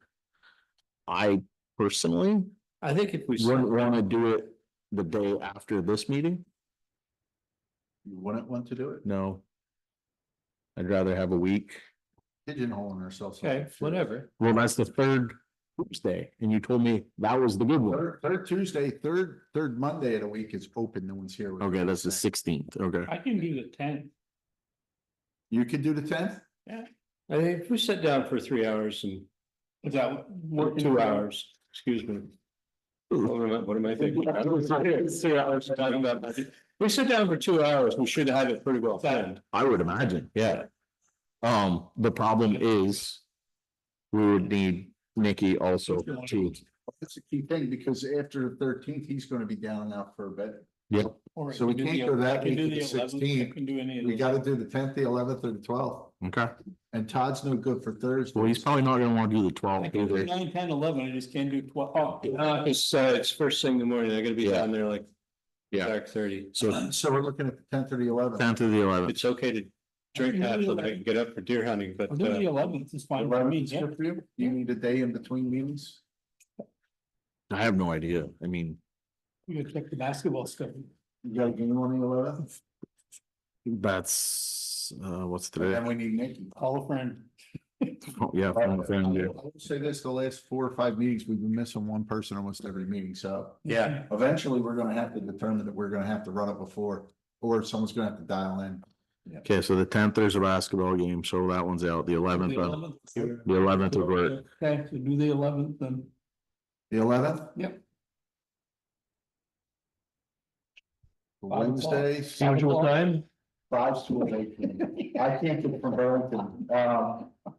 I personally I think if we. wouldn't want to do it the day after this meeting. You wouldn't want to do it? No. I'd rather have a week. Pigeonholing ourselves. Okay, whatever. Well, that's the 3rd Tuesday, and you told me that was the good one. Third Tuesday, third Monday of the week is open. No one's here. Okay, that's the 16th. Okay. I can do the 10th. You could do the 10th? I think if we sit down for 3 hours and Is that working? 2 hours, excuse me. What am I thinking? 3 hours talking about budget. We sit down for 2 hours, we should have it pretty well planned. I would imagine, yeah. The problem is we would need Nikki also to, That's a key thing because after the 13th, he's gonna be down and out for a bit. Or I So we can do can't the- go that I can do week the of the 11th, I 16th. can do any of We those. gotta do the 10th, the 11th, or the 12th. okay. And Todd's no good for Thursday. Well, he's probably not gonna wanna do the I 12th can do either. 9, 10, 11, I just can't do 12. Oh, It's first thing in the morning, I gotta be Yeah. down there like Yeah. dark 30. So So we're looking at the 10th or the 11th. 10th to the 11th. It's okay to drink half so that I can get up for deer hunting, but I'll do the 11th, it's fine for 11th me, is yeah. good for you? You need a day in between meetings? I have no idea. I mean, We gotta check the basketball stuff. You got a game on the 11th? that's, what's today? And we need Nikki. Call a friend. Oh, yeah. phone a friend, yeah. I will say this, the last 4 or 5 meetings, we've been missing one person almost every meeting, so. Yeah. Eventually, we're gonna have to determine that we're gonna have to run it before, or someone's gonna have to dial in. Okay, so the tenth, there's a basketball game, so that one's out. The 11th, the 11th would work. Okay, so do the 11th then. The 11th? Yep. Wednesday. Usual time? 5 to 8. I can't get from Burlington,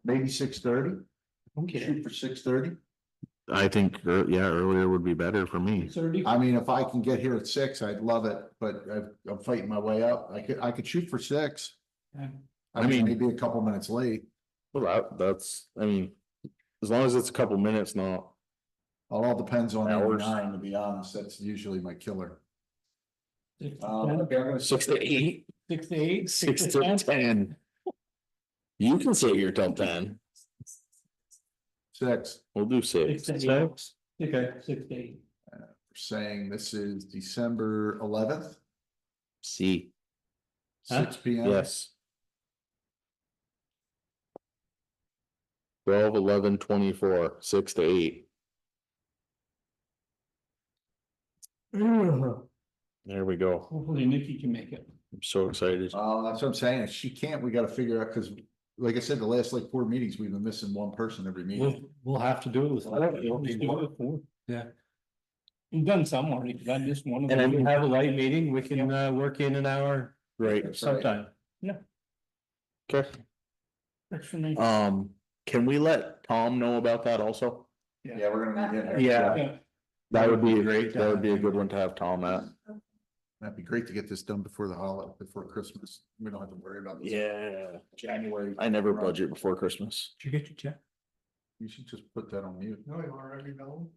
maybe 6:30, Okay. shoot for 6:30. I think, yeah, earlier would be better for me. 30. I mean, if I can get here at 6, I'd love it, but I'm fighting my way up. I could shoot for 6. Okay. I mean, maybe a couple minutes late. Well, that's, I mean, as long as it's a couple minutes, not. It all depends on Hours. 9, to be honest. That's usually my killer. 6 to Okay, I'm 10, gonna 6 to 8, 6 to 8, 6 to 10. You can say you're till 10. 6. We'll do 6 6. to 8. Okay, 6 to 8. Saying this is December 11th, C, 6 P.M. yes. 12, 11, 24, 6 to 8. There we go. Hopefully Nikki can make it. I'm so excited. That's what I'm saying. If she can't, we gotta figure out, because like I said, the last like 4 meetings, we've been missing one person every meeting. We'll have to do it with. Just do it before. Yeah. You've done some already, you've done this one. of And then them. we have a light meeting, we can work in an hour Right. sometime. Okay. That's for me. Can we let Tom know about that also? Yeah, we're gonna need him. Yeah. Yeah. That would be great. That would be a good one to have Tom at. That'd be great to get this done before the holiday, before Christmas. We don't have to worry about this. Yeah. January. I never budget before Christmas. Did you get your check? You should just put that on mute. No, you already know.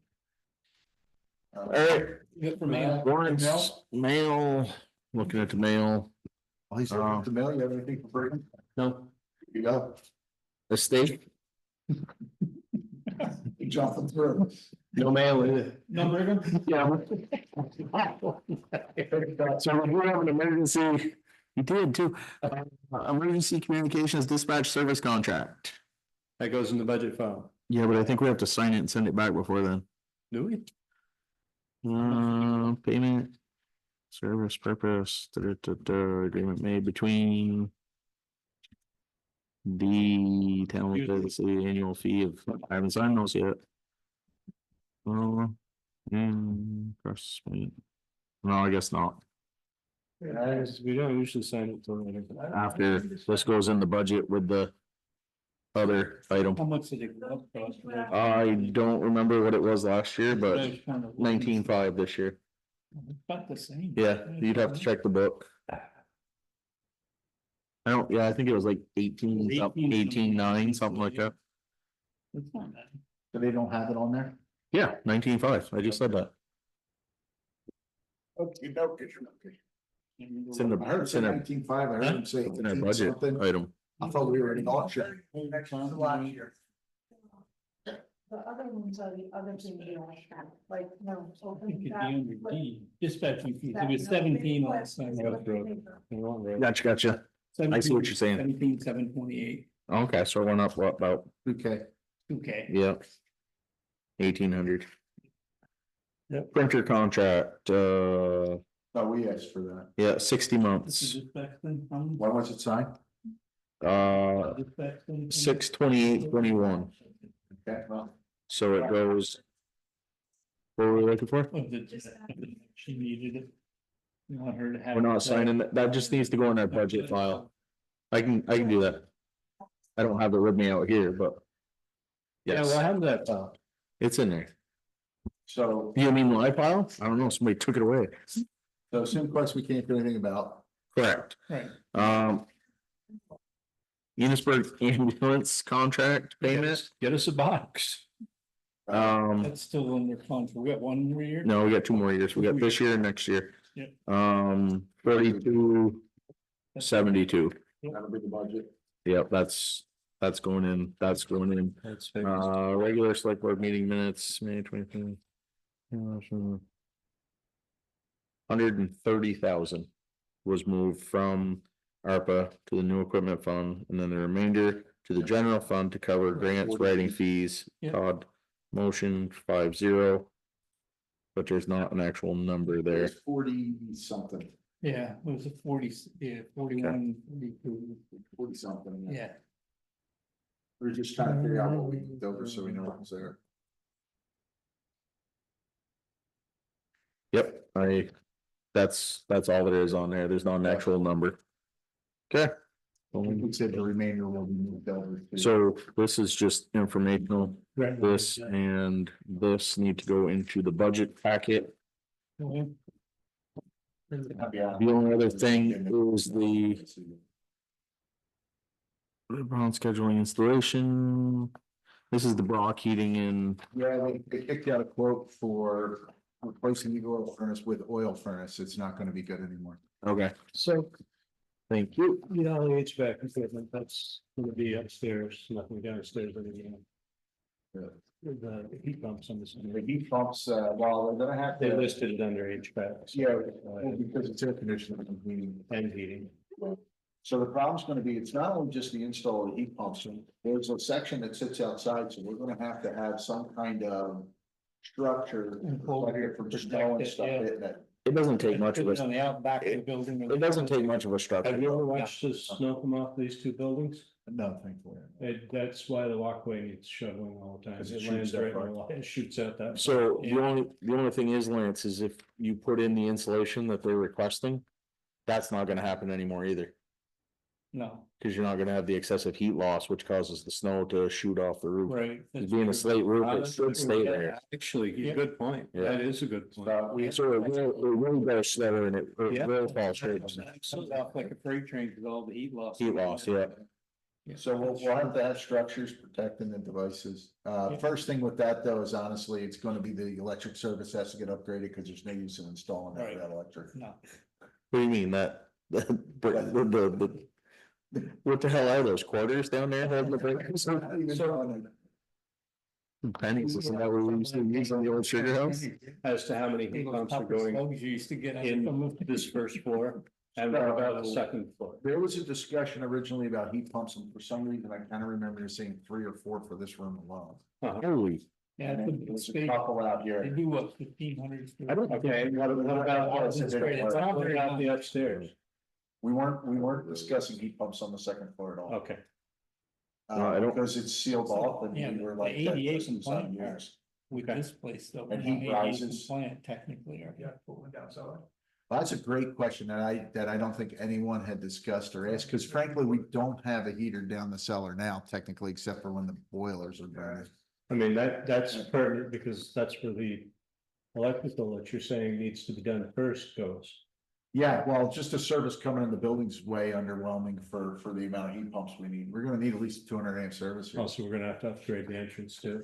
All right. Good for me. Warrants, mail, looking at the mail, Oh, he's looking the mail. You have anything for Brittany? no, You go. estate, Jumping through. No mail either. No, Brigham? yeah. So we have an emergency, you did too, emergency communications dispatch service contract. That goes in the budget file. Yeah, but I think we have to sign it and send it back before then. Do we? Payment. Service purpose, agreement made between. The town of the city annual fee of, I haven't signed those yet. Cross. No, I guess not. We don't usually sign it till later. After this goes in the budget with the other item. How much did it cost? I don't remember what it was last year, but 19.5 this year. About the same. Yeah, you'd have to check the book. I think it was like 18.9, something like that. It's not bad. So they don't have it on there? Yeah, 19.5. I just said that. Okay, no, get your. It's in the, I heard it's say in our, 19.5, I heard him say. it's in our 18 budget something. item. I thought we were in auction. The other ones are the other things you don't have, like, no. I think it'd be under D, dispatching fees, it was 17 last time. Gotcha. I see what you're saying. 17, 728, Okay, so we're not what about, Okay. okay. yeah. 1,800. Yep. Printer contract, Oh, we asked for that. yeah, 60 This is months. dispatch thing, When was it signed? dispatch thing. 6/28/21. Okay, well, So it goes. What were we looking for? Of the- She needed it. You want her to have. We're not signing that. That just needs to go in our budget file. I can do that. I don't have it with me out here, but. Yeah, Yes, well, I have that file. it's in there. so, You mean my file? I don't know, somebody took it away. so Simquest, we can't do anything about. Correct. Right. Unisburg ambulance contract payment, Get us a box. That's still under contract, we got 1 more year. no, we got 2 more years. We got this year and next year. Yep. 32/72. That'll be the budget. Yep, that's going in, that's going in. That's Regular select board meeting minutes, May 23rd. 130,000 was moved from ARPA to the new equipment fund, and then the remainder to the general fund to cover grants, writing fees. Yeah. Todd, motion 5-0. But there's not an actual number there. There's 40 something. Yeah, it was a 41, 42, 40 something. yeah. We're just trying to figure out what we moved over so we know what was there. Yep, that's all there is on there. There's not an actual number. Okay. We said the remainder will be moved over. to- So this is just informational. Right. This and this need to go into the budget packet. Mhm. Yeah. The only other thing is the Brown scheduling installation. This is the Brock heating and Yeah, they kicked out a quote for replacing the oil furnace with oil furnace. It's not gonna be good anymore. okay, So, thank you. you know, the HVAC equipment, that's gonna be upstairs, nothing downstairs anymore. The heat pumps on this, The heat pumps, well, they're gonna have they to. listed it under HVAC. Yeah, well, because it's air conditioning and heating. And heating. So the problem's gonna be, it's not only just the install of the heat pumps, there's a section that sits outside, so we're gonna have to have some kind of structure. Enclosure Like for to snow and protect it, stuff yeah. in it. It doesn't take much of Put it a, on the out back of the building. it doesn't take much of a Have structure. you ever watched the snow come off these two buildings? No, thankfully. That's why the walkway needs shoveling all the time. 'Cause it It shoots lands that right, far. in the wa- it shoots out that. So far. the only thing is, Lance, is if you put in the insulation that they're requesting, that's not gonna happen anymore either. No, Cause you're not gonna have the excessive heat loss, which causes the snow to shoot off the roof. right. It's being a slate roof, it should stay there. Actually, Yeah. good point. Yeah. That is a good point. So it will go slower and it Yeah. will fall straight. Comes off like a freight train because all the heat loss. Heat loss, yeah. So we'll have to have structures protecting the devices. Yeah. First thing with that though is honestly, it's gonna be the electric service has to get upgraded because there's no use in installing that Right. without electric. No, What do you mean that? What the hell are those quarters down there holding the breakers? Pennies, isn't that what we used to use on the old sugar house? As to how many heat those pumps are copper going slugs you used to get. in this first floor and what about the second floor? There was a discussion originally about heat pumps and for some reason I kind of remember saying 3 or 4 for this room alone. Holy, Yeah, it's a big There's a space. couple out They here. do what, 1,500? I don't Okay, what about It's great. It's not what very about the high. upstairs? We weren't discussing heat pumps on the second floor at all. Okay, No, I don't- Because it's sealed off and Yeah, we were the like. ADA 10 compliant some part. years. With this place though. And we're heat not ADA rises. Compliant technically, are we? That's a great question that I don't think anyone had discussed or asked, because frankly, we don't have a heater down the cellar now technically, except for when the boilers are burning. I mean, that's pertinent because that's where the electrical that you're saying needs to be done first goes. Yeah, well, just the service coming in the building's way underwhelming for the amount of heat pumps we need. We're gonna need at least 200 amp service here. Also, we're gonna have to upgrade the entrance too.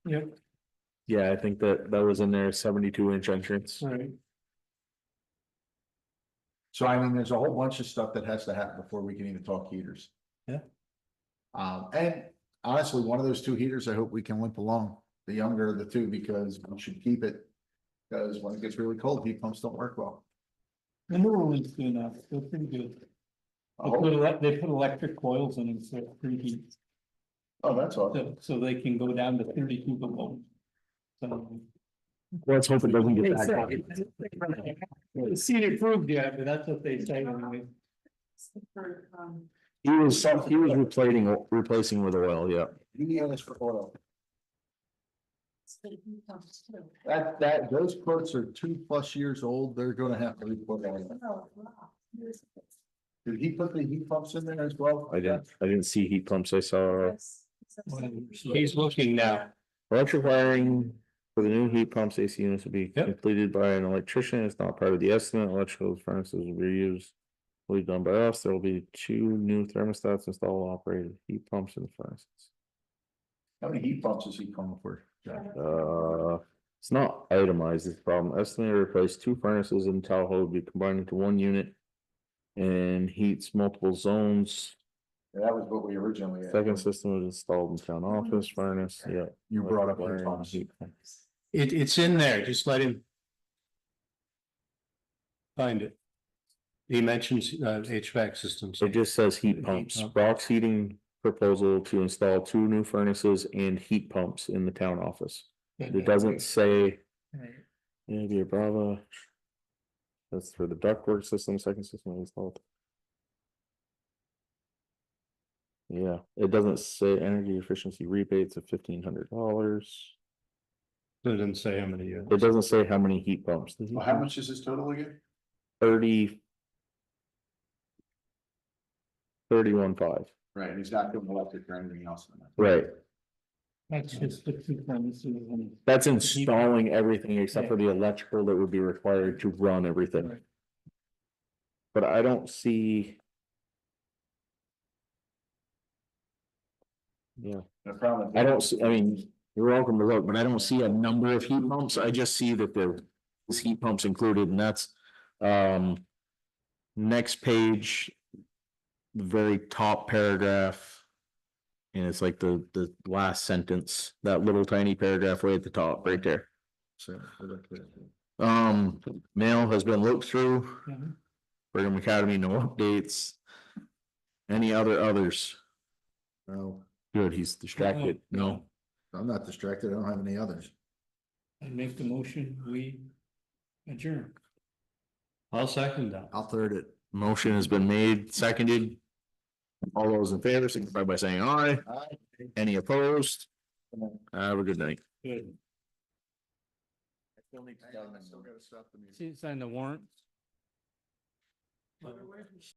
Yep. yeah, I think that was in there, 72-inch entrance. Right. So I mean, there's a whole bunch of stuff that has to happen before we can even talk heaters. Yeah. And honestly, one of those 2 heaters, I hope we can limp along, the younger of the 2, because we should keep it. Because when it gets really cold, heat pumps don't work well. The newer ones do now, they're pretty good. I hope- They put electric coils in them, so it preheats, Oh, that's awesome. so they can go down to 32 below. So. Let's hope it doesn't get that hot. It's seen improved yet, but that's what they say anyway. For, He was replacing with oil, yeah. He asked for oil. heat pumps too. Those quotes are 2+ years old. They're gonna have to report oil. Oh, wow. Did he put the heat pumps in there as well? I didn't see heat pumps. I saw Yes. He's looking now. electric wiring for the new heat pumps AC units will be Yep. completed by an electrician. It's not part of the estimate. Electrical furnaces will be used. Will be done by us. There will be 2 new thermostats installed, operated heat pumps in the furnaces. How many heat pumps does he come for? It's not itemized, this problem. Estimated to replace 2 furnaces in Tahoe will be combined into 1 unit. And heats multiple zones. That was what we originally had. Second system was installed in town office furnace, yeah. You brought up heat Wiring, pumps. heat pumps. It's in there, just let him. Find it. He mentions HVAC systems. It just says heat Heat pumps. pump. Brock's heating proposal to install 2 new furnaces and heat pumps in the town office. It doesn't say, maybe a Bravo. That's for the ductwork system, second system installed. Yeah, it doesn't say energy efficiency rebates of $1,500. It didn't say how many It units. doesn't say how many heat pumps. The heat Well, how pump- much is this total again? 30. 31.5, Right, and he's not doing electric or anything else. in that. right, That's just the two premises and. that's installing everything except for the electrical that would be required to run everything. Right. But I don't see. Yeah, The problem. I don't see, I mean, you're welcome to look, but I don't see a number of heat pumps, I just see that there's heat pumps included, and that's, next page. The very top paragraph. And it's like the last sentence, that little tiny paragraph way at the top, right there. So, Mail has been looked through, Mhm. Brigham Academy, no updates. Any others? no, Good, he's distracted, no. I'm not distracted. I don't have any others. I make the motion, we adjourn. I'll second that. I'll third it. Motion has been made, seconded. All those in favor, signify by saying aye. Aye. Any opposed? Have a good night. Good. Still need to. See, sign the warrant.